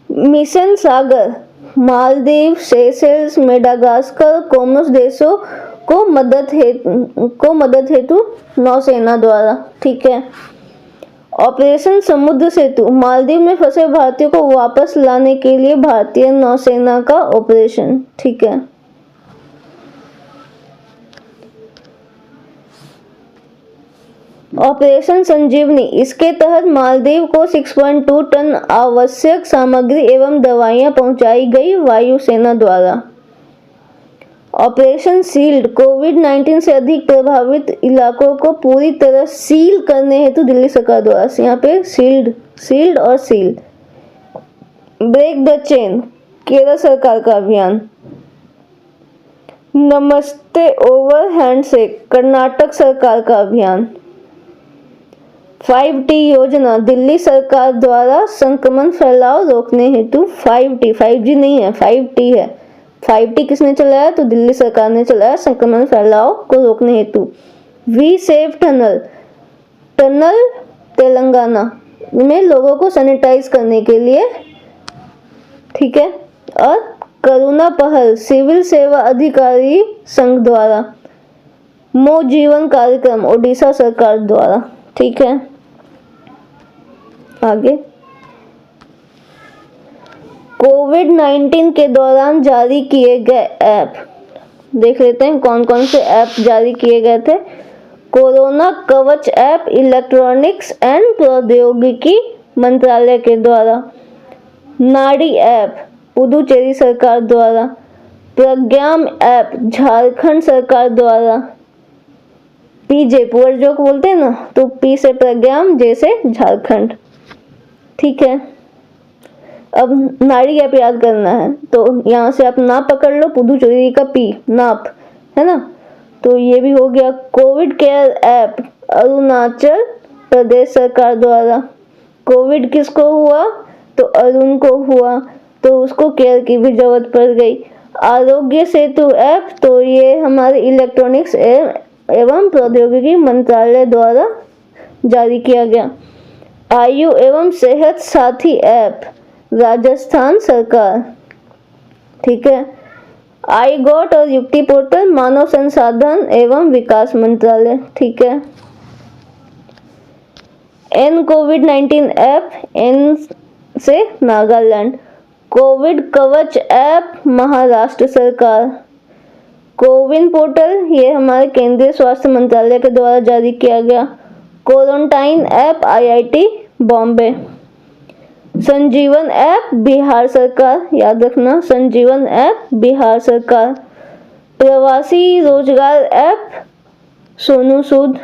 मिशन सागर मालदीव, सेशेल्स, मेडागास्कर, कोमोरोस देशों को मदद हेतु नौसेना द्वारा। ठीक है, ऑपरेशन समुद्र सेतु मालदीव में फंसे भारतीयों को वापस लाने के लिए भारतीय नौसेना का ऑपरेशन। ठीक है, ऑपरेशन संजीवनी, इसके तहत मालदीव को 6.2 टन आवश्यक सामग्री एवं दवाइयां पहुंचाई गई वायुसेना द्वारा। ऑपरेशन सील्ड, कोविड-19 से अधिक प्रभावित इलाकों को पूरी तरह सील करने हेतु दिल्ली सरकार द्वारा। यहाँ पे सील्ड और seal. Break the chain, Kerala सरकार का अभियान। नमस्ते ओवर हैंडशेक, कर्नाटक सरकार का अभियान। 5T योजना, दिल्ली सरकार द्वारा संक्रमण फैलाव रोकने हेतु 5T, 5G नहीं है, 5T है। 5T किसने चलाया? तो दिल्ली सरकार ने चलाया संक्रमण फैलाव को रोकने हेतु। वी सेव टनल तेलंगाना में लोगों को सैनिटाइज करने के लिए। ठीक है, और करुणा पहल सिविल सेवा अधिकारी संघ द्वारा। मो जीवन कार्यक्रम ओडिशा सरकार द्वारा। ठीक है, आगे कोविड-19 के दौरान जारी किए गए ऐप देख लेते हैं। कौन कौन से ऐप जारी किए गए थे? कोरोना कवच ऐप इलेक्ट्रॉनिक्स एंड प्रौद्योगिकी मंत्रालय के द्वारा। नाड़ी ऐप पुदुचेरी सरकार द्वारा। प्रज्ञाम ऐप झारखंड सरकार द्वारा। पीजे पुअर जो बोलते हैं ना, तो पी से प्रज्ञाम, जे से झारखंड। ठीक है, अब नाड़ी ऐप याद करना है तो यहाँ से आप नाप पकड़ लो, पुदुचेरी का पी नाप है ना। तो ये भी हो गया। Covid care app Arunachal Pradesh सरकार द्वारा। कोविड किसको हुआ? तो अरुण को हुआ, तो उसको केयर की भी जरूरत पड़ गई। आरोग्य सेतु ऐप, तो ये हमारे इलेक्ट्रॉनिक्स एवं प्रौद्योगिकी मंत्रालय द्वारा जारी किया गया। आयु एवं सेहत साथी ऐप, राजस्थान सरकार। ठीक है। आई गॉट और युक्ति पोर्टल, मानव संसाधन एवं विकास मंत्रालय। ठीक है। एन कोविड-19 ऐप, एन से नागालैंड। कोविड कवच ऐप, महाराष्ट्र सरकार। कोविन पोर्टल, ये हमारे केंद्रीय स्वास्थ्य मंत्रालय के द्वारा जारी किया गया। Quarantine app, IIT Bombay. Sanjeevan app, Bihar सरकार, याद रखना संजीवन ऐप बिहार सरकार। प्रवासी रोजगार ऐप, सोनू सूद।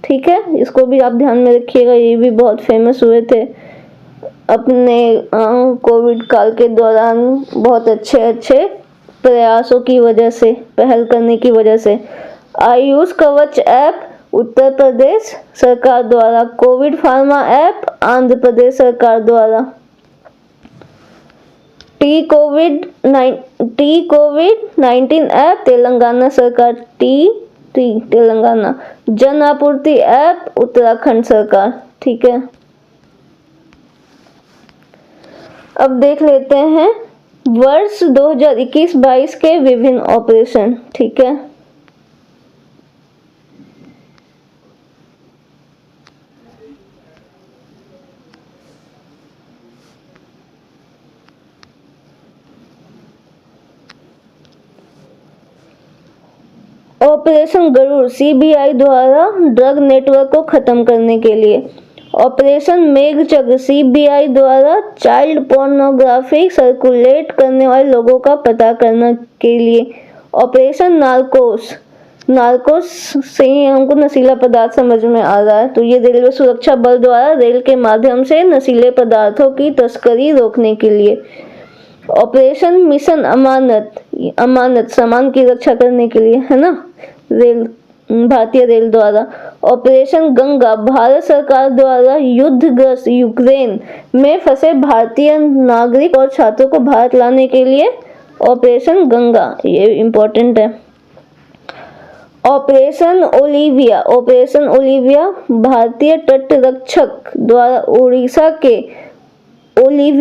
ठीक है, इसको भी आप ध्यान में रखिएगा, ये भी बहुत फेमस हुए थे अपने कोविड काल के दौरान, बहुत अच्छे प्रयासों की वजह से, पहल करने की वजह से। आयुष कवच ऐप, उत्तर प्रदेश सरकार द्वारा। Covid pharma app, Andhra Pradesh सरकार द्वारा। टी कोविड-19 ऐप, तेलंगाना सरकार। तेलंगाना। जन आपूर्ति ऐप, उत्तराखंड सरकार। ठीक है। अब देख लेते हैं वर्ष 2021-22 के विभिन्न ऑपरेशन। ठीक है। ऑपरेशन गरुड़, सीबीआई द्वारा ड्रग नेटवर्क को खत्म करने के लिए। ऑपरेशन मेघचक्र, सीबीआई द्वारा चाइल्ड पोर्नोग्राफी सर्कुलेट करने वाले लोगों का पता करने के लिए। ऑपरेशन नार्कोस, नार्कोस से ही हमको नशीला पदार्थ समझ में आ रहा है, तो ये रेलवे सुरक्षा बल द्वारा रेल के माध्यम से नशीले पदार्थों की तस्करी रोकने के लिए। ऑपरेशन मिशन अमानत, अमानत सामान की रक्षा करने के लिए, है ना, भारतीय रेल द्वारा। ऑपरेशन गंगा, भारत सरकार द्वारा युद्धग्रस्त यूक्रेन में फंसे भारतीय नागरिक और छात्रों को भारत लाने के लिए ऑपरेशन गंगा, ये इम्पोर्टेंट है। ऑपरेशन ओलिविया, ऑपरेशन ओलिविया भारतीय तटरक्षक द्वारा उड़ीसा के ओलिव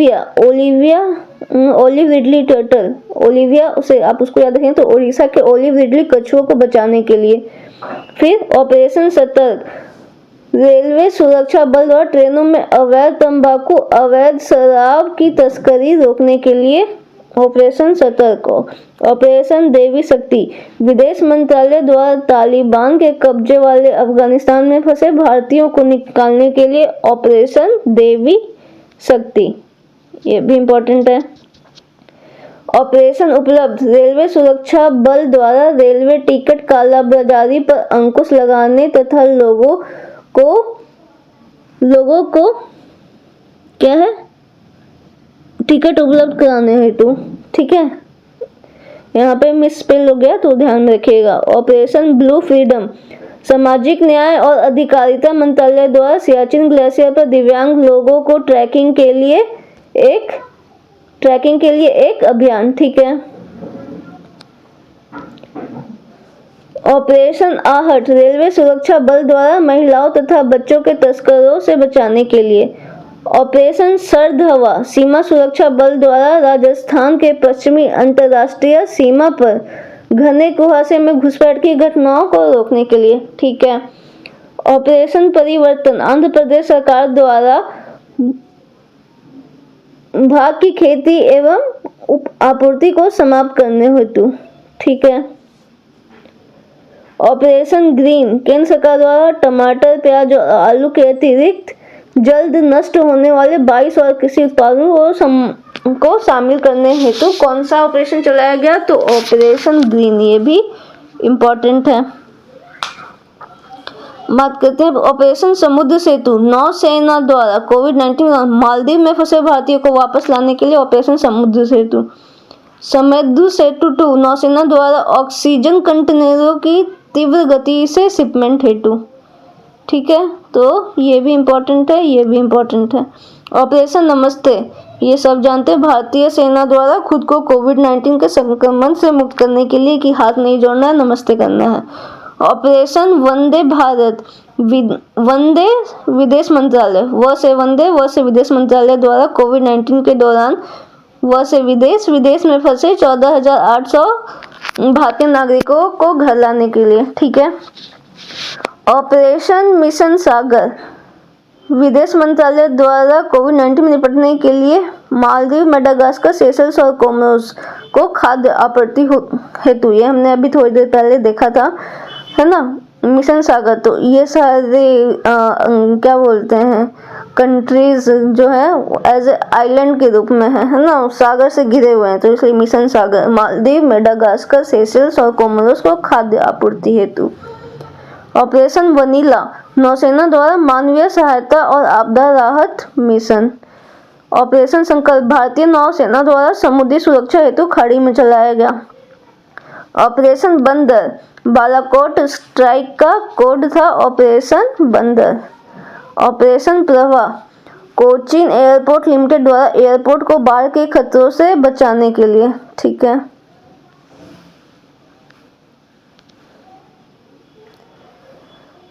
रिडली टर्टल, ओलिविया उसे आप उसको याद रखें, तो उड़ीसा के ओलिव रिडली कछुओं को बचाने के लिए। फिर ऑपरेशन सतर्क, रेलवे सुरक्षा बल द्वारा ट्रेनों में अवैध तंबाकू, अवैध शराब की तस्करी रोकने के लिए ऑपरेशन सतर्क। ऑपरेशन देवी शक्ति, विदेश मंत्रालय द्वारा तालिबान के कब्जे वाले अफगानिस्तान में फंसे भारतीयों को निकालने के लिए ऑपरेशन देवी शक्ति, ये भी इम्पोर्टेंट है। ऑपरेशन उपलब्ध, रेलवे सुरक्षा बल द्वारा रेलवे टिकट कालाबाजारी पर अंकुश लगाने तथा लोगों को क्या है, टिकट उपलब्ध कराने हेतु। ठीक है, यहाँ पे मिसस्पेल हो गया तो ध्यान में रखिएगा। ऑपरेशन ब्लू फ्रीडम, सामाजिक न्याय और अधिकारिता मंत्रालय द्वारा सियाचिन ग्लेशियर पर दिव्यांग लोगों को ट्रैकिंग के लिए एक अभियान। ठीक है। ऑपरेशन आहट, रेलवे सुरक्षा बल द्वारा महिलाओं तथा बच्चों के तस्करों से बचाने के लिए। ऑपरेशन सर्द हवा, सीमा सुरक्षा बल द्वारा राजस्थान के पश्चिमी अंतरराष्ट्रीय सीमा पर घने कुहासे में घुसपैठ की घटनाओं को रोकने के लिए। ठीक है। ऑपरेशन परिवर्तन, आंध्र प्रदेश सरकार द्वारा भांग की खेती एवं उप आपूर्ति को समाप्त करने हेतु। ठीक है। ऑपरेशन ग्रीन, केंद्र सरकार द्वारा टमाटर, प्याज और आलू के अतिरिक्त जल्द नष्ट होने वाले 22 और कृषि उत्पादों को शामिल करने हेतु कौन सा ऑपरेशन चलाया गया, तो ऑपरेशन ग्रीन, ये भी इम्पोर्टेंट है। बात करते हैं ऑपरेशन समुद्र सेतु, नौसेना द्वारा कोविड-19 मालदीव में फंसे भारतीयों को वापस लाने के लिए ऑपरेशन समुद्र सेतु। समुद्र सेतु 2, नौसेना द्वारा ऑक्सीजन कंटेनरों की तीव्र गति से शिपमेंट हेतु। ठीक है, तो ये भी इम्पोर्टेंट है, ये भी इम्पोर्टेंट है। ऑपरेशन नमस्ते, ये सब जानते हैं। भारतीय सेना द्वारा खुद को कोविड-19 के संक्रमण से मुक्त करने के लिए कि हाथ नहीं जोड़ना है, नमस्ते करना है। ऑपरेशन वंदे भारत, वंदे विदेश मंत्रालय, व से वंदे, व से विदेश मंत्रालय द्वारा कोविड-19 के दौरान व से विदेश में फंसे 14,800 भारतीय नागरिकों को घर लाने के लिए। ठीक है। ऑपरेशन मिशन सागर, विदेश मंत्रालय द्वारा कोविड-19 में निपटने के लिए मालदीव, मेडागास्कर, सेशल्स और कोमोरोस को खाद्य आपूर्ति हेतु, ये हमने अभी थोड़ी देर पहले देखा था, है ना, मिशन सागर। तो ये सारे क्या बोलते हैं, कंट्रीज जो है एज ए आइलैंड के रूप में है ना, सागर से घिरे हुए हैं, तो इसलिए मिशन सागर। मालदीव, मेडागास्कर, सेशल्स और कोमोरोस को खाद्य आपूर्ति हेतु। ऑपरेशन वनीला, नौसेना द्वारा मानवीय सहायता और आपदा राहत मिशन। ऑपरेशन संकल्प, भारतीय नौसेना द्वारा समुद्री सुरक्षा हेतु खाड़ी में चलाया गया। ऑपरेशन बंदर, बालाकोट स्ट्राइक का कोड था ऑपरेशन बंदर। ऑपरेशन प्रवाह, कोचीन एयरपोर्ट लिमिटेड द्वारा एयरपोर्ट को बाढ़ के खतरों से बचाने के लिए। ठीक है।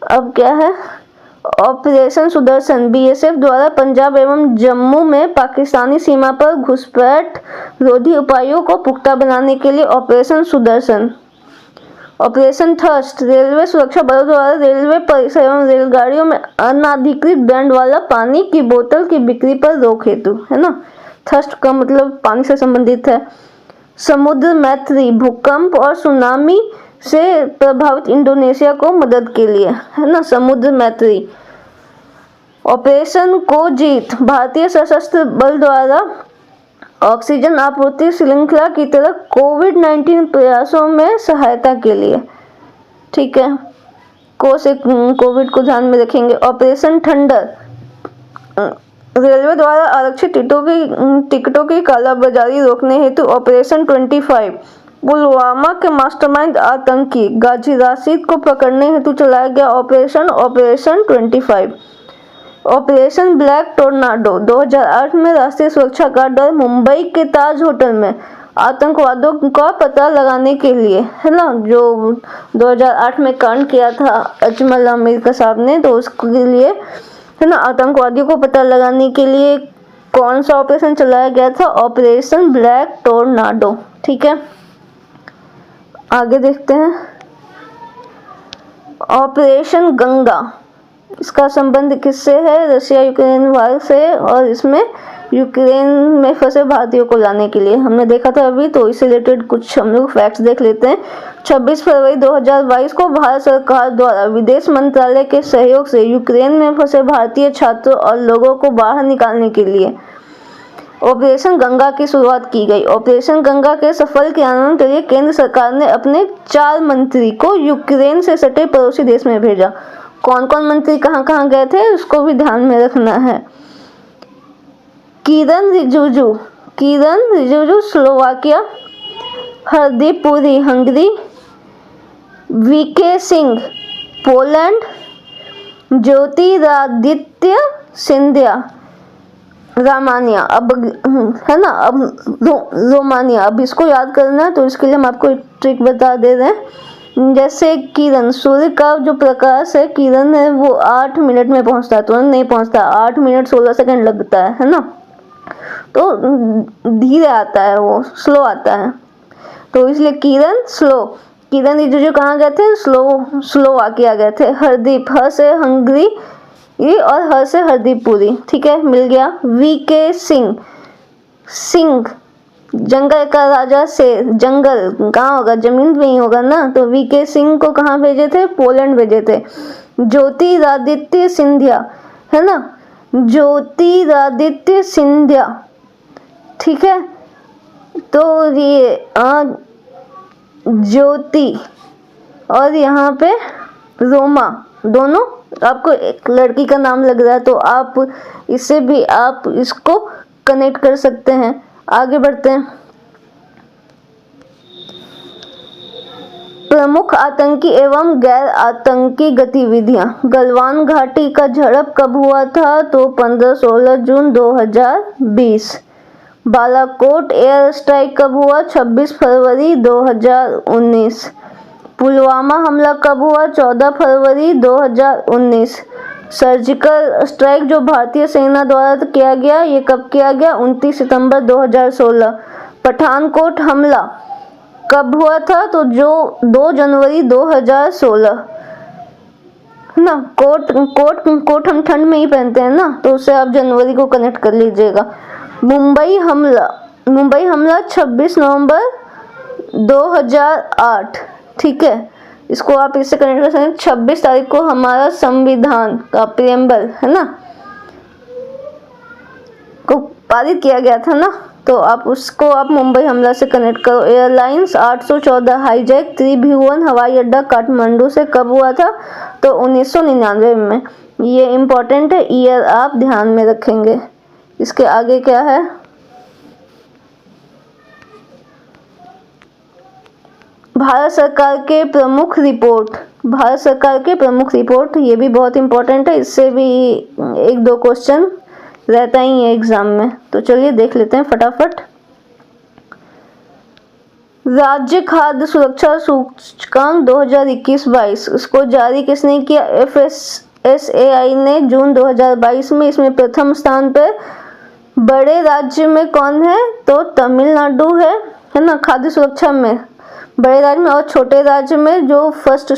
अब क्या है, ऑपरेशन सुदर्शन, बीएसएफ द्वारा पंजाब एवं जम्मू में पाकिस्तानी सीमा पर घुसपैठ रोधी उपायों को पुख्ता बनाने के लिए operation Sudarshan. Operation thirst, railway सुरक्षा बलों द्वारा रेलवे परिसर एवं रेलगाड़ियों में अनाधिकृत ब्रांड वाला पानी की बोतल की बिक्री पर रोक हेतु, है ना। थर्स्ट का मतलब पानी से संबंधित है। समुद्र मैत्री, भूकंप और सुनामी से प्रभावित इंडोनेशिया को मदद के लिए, है ना, समुद्र मैत्री। ऑपरेशन को जीत, भारतीय सशस्त्र बल द्वारा ऑक्सीजन आपूर्ति श्रृंखला की तरह कोविड-19 प्रयासों में सहायता के लिए। ठीक है। कोविड को ध्यान में रखेंगे। ऑपरेशन थंडर, रेलवे द्वारा आरक्षित टिकटों की कालाबाजारी रोकने हेतु ऑपरेशन 25। पुलवामा के मास्टरमाइंड आतंकी गाजी राशिद को पकड़ने हेतु चलाया गया ऑपरेशन 25। ऑपरेशन ब्लैक टोर्नाडो, 2008 में राष्ट्रीय सुरक्षा गार्ड और मुंबई के ताज होटल में आतंकवादियों का पता लगाने के लिए, है ना, जो 2008 में कांड किया था अजमल आमिर का साहब ने, तो उसके लिए, है ना, आतंकवादियों को पता लगाने के लिए कौन सा ऑपरेशन चलाया गया था, ऑपरेशन ब्लैक टोर्नाडो। ठीक है। आगे देखते हैं। ऑपरेशन गंगा, इसका संबंध किससे है, रशिया यूक्रेन वार से, और इसमें यूक्रेन में फंसे भारतीयों को लाने के लिए हमने देखा था अभी, तो इससे रिलेटेड कुछ हम लोग फैक्ट्स देख लेते हैं। 26 फरवरी 2022 को भारत सरकार द्वारा विदेश मंत्रालय के सहयोग से यूक्रेन में फंसे भारतीय छात्रों और लोगों को बाहर निकालने के लिए ऑपरेशन गंगा की शुरुआत की गई। ऑपरेशन गंगा के सफल क्रियान्वयन के लिए केंद्र सरकार ने अपने 4 मंत्री को यूक्रेन से सटे पड़ोसी देश में भेजा। कौन कौन मंत्री कहाँ कहाँ गए थे उसको भी ध्यान में रखना है। Kiren Rijiju Slovakia, Hardeep Puri Hungary, VK Singh Poland, Jyotiraditya Scindia Romania. अब है ना, अब रोमानिया, अब इसको याद करना है, तो इसके लिए हम आपको एक ट्रिक बता दे रहे हैं। जैसे किरण, सूर्य का जो प्रकाश है, किरण है, वो 8 मिनट में पहुंचता है, तुरंत नहीं पहुंचता, 8 मिनट 16 सेकंड लगता है ना, तो धीरे आता है, वो स्लो आता है, तो इसलिए किरण स्लो। किरण रिजिजू कहाँ गए थे, स्लोवाकिया गए थे। हरदीप, ह से हंगरी और ह से हरदीप पुरी, ठीक है, मिल गया। वीके सिंह जंगल का राजा, से जंगल कहाँ होगा, जमीन पे ही होगा ना, तो वीके सिंह को कहाँ भेजे थे, पोलैंड भेजे थे। ज्योतिरादित्य सिंधिया, है ना, ज्योतिरादित्य सिंधिया, ठीक है, तो ये ज्योति और यहाँ पे रोमा, दोनों आपको एक लड़की का नाम लग रहा है, तो आप इससे भी आप इसको कनेक्ट कर सकते हैं। आगे बढ़ते हैं। प्रमुख आतंकी एवं गैर आतंकी गतिविधियां। गलवान घाटी का झड़प कब हुआ था, तो 15-16 जून 2020, बालाकोट एयर स्ट्राइक कब हुआ? 26 फरवरी 2019। पुलवामा हमला कब हुआ? 14 फरवरी 2019। सर्जिकल स्ट्राइक जो भारतीय सेना द्वारा किया गया, ये कब किया गया? 29 सितंबर 2016। पठानकोट हमला कब हुआ था? तो जो 2 जनवरी 2016 ना। कोट हम ठंड में ही पहनते हैं ना, तो उससे आप जनवरी को कनेक्ट कर लीजिएगा। मुंबई हमला 26 नवंबर 2008। ठीक है, इसको आप इससे कनेक्ट कर सकते हैं। 26 तारीख को हमारा संविधान का प्रियम्बल है ना, को पारित किया गया था ना, तो आप मुंबई हमला से कनेक्ट करो। एयरलाइंस 814 हाईजैक त्रिभुवन हवाई अड्डा काठमांडू से कब हुआ था? तो 1999 में। ये इम्पोर्टेंट है, ईयर आप ध्यान में रखेंगे। इसके आगे क्या है? भारत सरकार के प्रमुख रिपोर्ट, ये भी बहुत इम्पोर्टेंट है, इससे भी 1-2 क्वेश्चन रहता ही है एग्जाम में। तो चलिए देख लेते हैं फटाफट। राज्य खाद्य सुरक्षा सूचकांक 2021-22, इसको जारी किसने किया? FSSAI ने जून 2022 में। इसमें प्रथम स्थान पे बड़े राज्य में कौन है? तो तमिलनाडु है ना, खाद्य सुरक्षा में बड़े राज्य में। और छोटे राज्य में जो फर्स्ट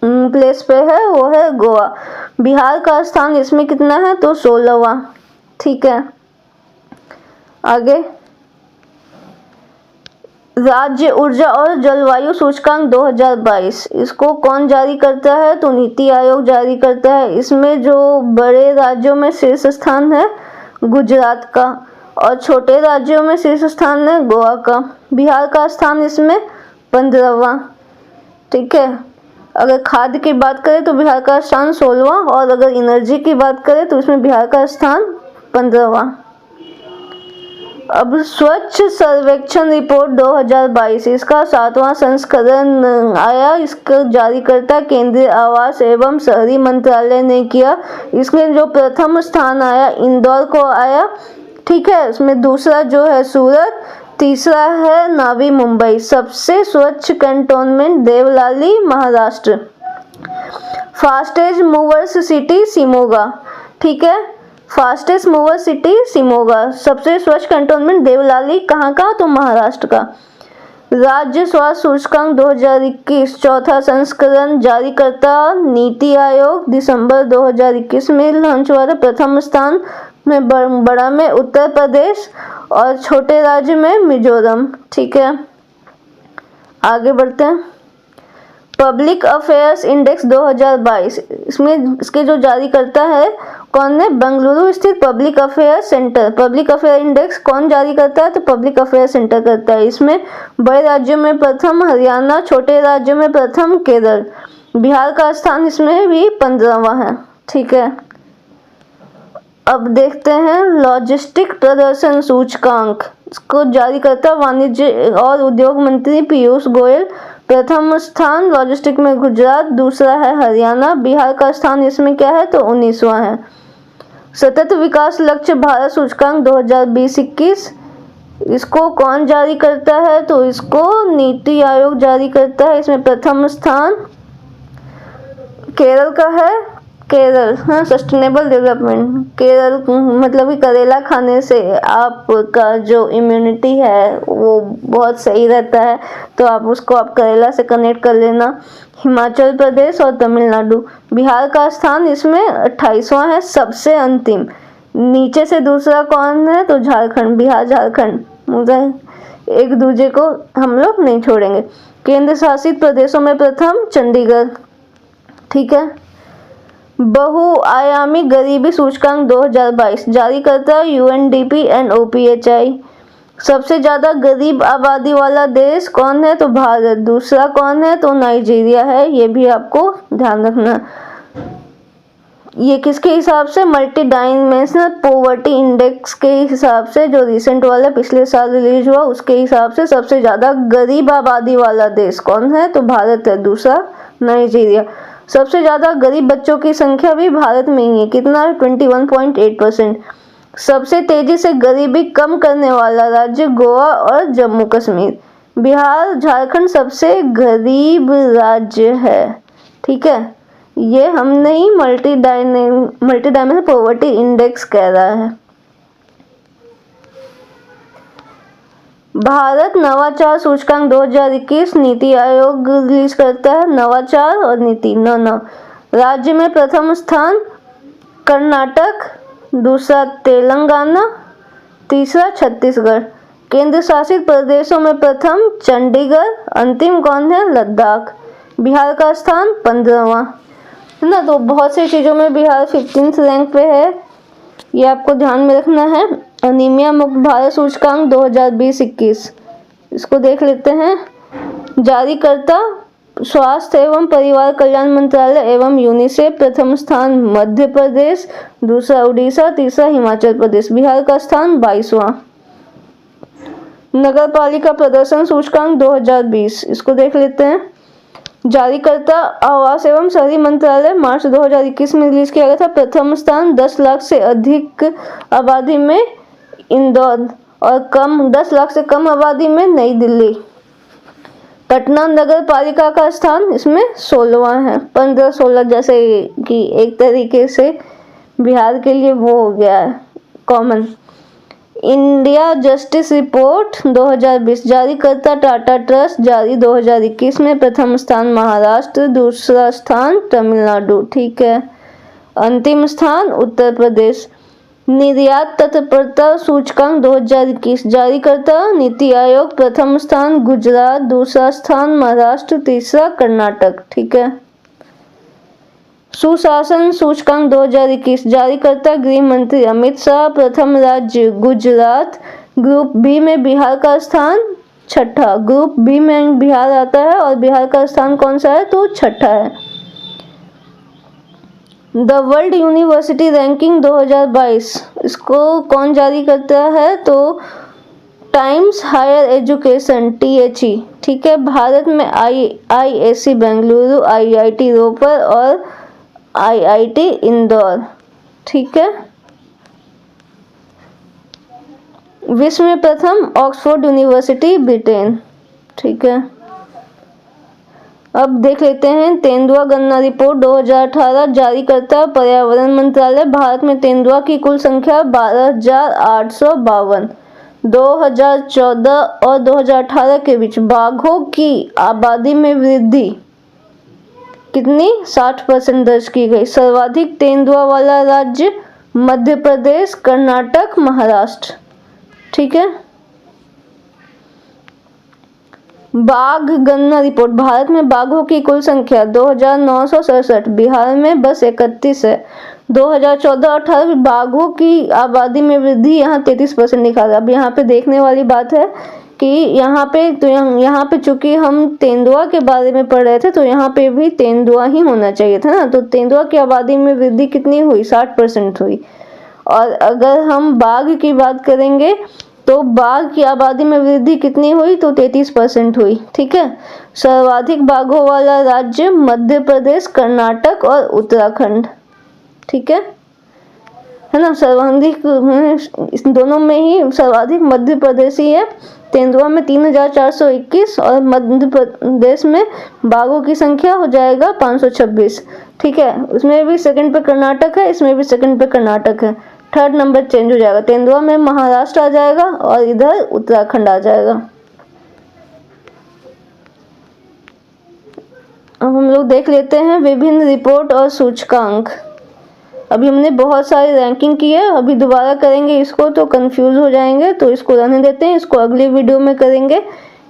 प्लेस पे है वो है गोवा। बिहार का स्थान इसमें कितना है? तो 16वां। ठीक है, आगे राज्य ऊर्जा और जलवायु सूचकांक 2022, इसको कौन जारी करता है? तो नीति आयोग जारी करता है। इसमें जो बड़े राज्यों में शीर्ष स्थान है गुजरात का, और छोटे राज्यों में शीर्ष स्थान है गोवा का। बिहार का स्थान इसमें 15वां। ठीक है, अगर खाद्य की बात करें तो बिहार का स्थान 16वां, और अगर एनर्जी की बात करें तो इसमें बिहार का स्थान 15वां। अब स्वच्छ सर्वेक्षण रिपोर्ट 2022, इसका 7वां संस्करण आया। इसका जारीकर्ता केंद्रीय आवास एवं शहरी मंत्रालय ने किया। इसमें जो प्रथम स्थान आया इंदौर को आया। ठीक है, उसमें दूसरा जो है सूरत, तीसरा है नवी मुंबई। सबसे स्वच्छ cantonment Deolali Maharashtra. Fastest movers city Shimoga. ठीक है, फास्टेस्ट मूवर सिटी शिमोगा। सबसे स्वच्छ कैंटोनमेंट देवलाली, कहाँ का? तो महाराष्ट्र का। राज्य स्वास्थ्य सूचकांक 2021 चौथा संस्करण जारीकर्ता नीति आयोग, दिसंबर 2021 में लॉन्च हुआ था। प्रथम स्थान में बड़ा में उत्तर प्रदेश और छोटे राज्य में मिजोरम। ठीक है, आगे बढ़ते हैं। पब्लिक अफेयर्स इंडेक्स 2022, इसमें इसके जो जारी करता है कौन है? बेंगलुरु स्थित public affair centre. Public affair index कौन जारी करता है? तो पब्लिक अफेयर सेंटर करता है। इसमें बड़े राज्यों में प्रथम हरियाणा, छोटे राज्यों में प्रथम केरल। बिहार का स्थान इसमें भी 15वां है। ठीक है, अब देखते हैं लॉजिस्टिक प्रदर्शन सूचकांक, इसको जारी करता वाणिज्य और उद्योग मंत्री पीयूष गोयल। प्रथम स्थान लॉजिस्टिक में गुजरात, दूसरा है हरियाणा। बिहार का स्थान इसमें क्या है? तो 19वां है। सतत विकास लक्ष्य भारत सूचकांक 2020-21, इसको कौन जारी करता है? तो इसको नीति आयोग जारी करता है। इसमें प्रथम स्थान केरल का है। केरल, हाँ, सस्टेनेबल डेवलपमेंट। केरल मतलब कि करेला खाने से आपका जो इम्यूनिटी है वो बहुत सही रहता है, तो आप करेला से कनेक्ट कर लेना। हिमाचल प्रदेश और तमिलनाडु। बिहार का स्थान इसमें 28वां है, सबसे अंतिम। नीचे से दूसरा कौन है? तो झारखंड। बिहार झारखंड एक दूसरे को हम लोग नहीं छोड़ेंगे। केंद्र शासित प्रदेशों में प्रथम चंडीगढ़। ठीक है, बहुआयामी गरीबी सूचकांक 2022 जारी करता है UNDP एंड OPHI। सबसे ज्यादा गरीब आबादी वाला देश कौन है? तो भारत। दूसरा कौन है? तो नाइजीरिया है। ये भी आपको ध्यान रखना। ये किसके हिसाब से? मल्टी डायमेंशनल पॉवर्टी इंडेक्स के हिसाब से, जो रिसेंट वाला पिछले साल रिलीज हुआ उसके हिसाब से सबसे ज्यादा गरीब आबादी वाला देश कौन है? तो भारत है। दूसरा नाइजीरिया। सबसे ज्यादा गरीब बच्चों की संख्या भी भारत में ही है। कितना? 21.8%। सबसे तेजी से गरीबी कम करने वाला राज्य गोवा और जम्मू कश्मीर। बिहार झारखंड सबसे गरीब राज्य है। ठीक है, ये हम नहीं, मल्टी डायमेंशनल पॉवर्टी इंडेक्स कह रहा है। भारत नवाचार सूचकांक 2021 नीति आयोग रिलीज करता है। नवाचार और नीति न राज्य में प्रथम स्थान कर्नाटक, दूसरा तेलंगाना, तीसरा छत्तीसगढ़। केंद्र शासित प्रदेशों में प्रथम चंडीगढ़, अंतिम कौन है? लद्दाख। बिहार का स्थान 15वां है ना। तो बहुत सी चीज़ों में बिहार 15th रैंक पे है, ये आपको ध्यान में रखना है। अनीमिया मुक्त भारत सूचकांक 2020-21, इसको देख लेते हैं। जारीकर्ता स्वास्थ्य एवं परिवार कल्याण मंत्रालय एवं यूनिसेफ। प्रथम स्थान मध्य प्रदेश, दूसरा उड़ीसा, तीसरा हिमाचल प्रदेश। बिहार का स्थान 22वां। नगर पालिका प्रदर्शन सूचकांक 2020, इसको देख लेते हैं। जारीकर्ता आवास एवं शहरी मंत्रालय, मार्च 2021 में रिलीज किया गया था। प्रथम स्थान 10 लाख से अधिक आबादी में इंदौर और 10 लाख से कम आबादी में नई दिल्ली। पटना नगर पालिका का स्थान इसमें 16वां है। 15-16 जैसे कि एक तरीके से बिहार के लिए वो हो गया है कॉमन। इंडिया जस्टिस रिपोर्ट 2020, जारीकर्ता टाटा ट्रस्ट, जारी 2021 में। प्रथम स्थान महाराष्ट्र, दूसरा स्थान तमिलनाडु। ठीक है, अंतिम स्थान उत्तर प्रदेश। निर्यात तत्परता सूचकांक 2021, जारीकर्ता नीति आयोग। प्रथम स्थान गुजरात, दूसरा स्थान महाराष्ट्र, तीसरा कर्नाटक। ठीक है। सुशासन सूचकांक 2021, जारीकर्ता गृह मंत्री अमित शाह। प्रथम राज्य गुजरात। ग्रुप बी में बिहार का स्थान 6ठा। ग्रुप बी में बिहार आता है और बिहार का स्थान कौन सा है? तो 6ठा है। द वर्ल्ड यूनिवर्सिटी रैंकिंग 2022, इसको कौन जारी करता है? तो टाइम्स हायर एजुकेशन, THE। ठीक है। भारत में IISc बेंगलुरु, IIT रोपर और IIT इंदौर। ठीक है। विश्व में प्रथम ऑक्सफोर्ड यूनिवर्सिटी, ब्रिटेन। ठीक है। अब देख लेते हैं तेंदुआ गणना रिपोर्ट 2018, जारी करता है पर्यावरण मंत्रालय। भारत में तेंदुआ की कुल संख्या 12,852। 2014 और 2018 के बीच बाघों की आबादी में वृद्धि कितनी? 60% दर्ज की गई। सर्वाधिक तेंदुआ वाला राज्य मध्य प्रदेश, कर्नाटक, महाराष्ट्र। ठीक है। बाघ गणना रिपोर्ट, भारत में बाघों की कुल संख्या 2,967, बिहार में बस 31 है। 2014-18 बाघों की आबादी में वृद्धि यहाँ 33% दिखा रहा है। अब यहाँ पे देखने वाली बात है कि यहाँ पे चूंकि हम तेंदुआ के बारे में पढ़ रहे थे तो यहाँ पे भी तेंदुआ ही होना चाहिए था ना। तो तेंदुआ की आबादी में वृद्धि कितनी हुई? 60% हुई। और अगर हम बाघ की बात करेंगे तो बाघ की आबादी में वृद्धि कितनी हुई? तो 33% हुई। ठीक है। सर्वाधिक बाघों वाला राज्य मध्य प्रदेश, कर्नाटक और उत्तराखंड। ठीक है ना। सर्वाधिक इस दोनों में ही सर्वाधिक मध्य प्रदेश ही है। तेंदुआ में 3,421 और मध्य प्रदेश में बाघों की संख्या हो जाएगा 526। ठीक है। उसमें भी सेकंड पे कर्नाटक है, इसमें भी सेकंड पे कर्नाटक है। थर्ड नंबर चेंज हो जाएगा। तेंदुआ में महाराष्ट्र आ जाएगा और इधर उत्तराखंड आ जाएगा। अब हम लोग देख लेते हैं विभिन्न रिपोर्ट और सूचकांक। अभी हमने बहुत सारी रैंकिंग की है, अभी दोबारा करेंगे इसको तो कंफ्यूज हो जाएंगे, तो इसको रहने देते हैं, इसको अगली वीडियो में करेंगे।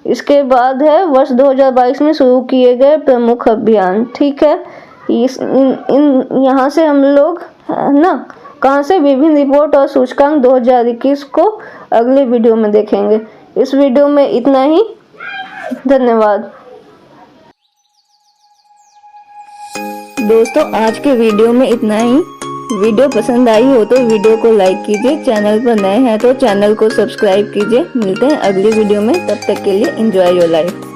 इसके बाद है वर्ष 2022 में शुरू किए गए प्रमुख अभियान। ठीक है। यहाँ से हम लोग ना कहाँ से विभिन्न रिपोर्ट और सूचकांक 2021 को अगले वीडियो में देखेंगे। इस वीडियो में इतना ही। धन्यवाद दोस्तों, आज के वीडियो में इतना ही। वीडियो पसंद आई हो तो वीडियो को लाइक कीजिए, चैनल पर नए हैं तो चैनल को सब्सक्राइब कीजिए। मिलते हैं अगली वीडियो में, तब तक के लिए एंजॉय योर लाइफ।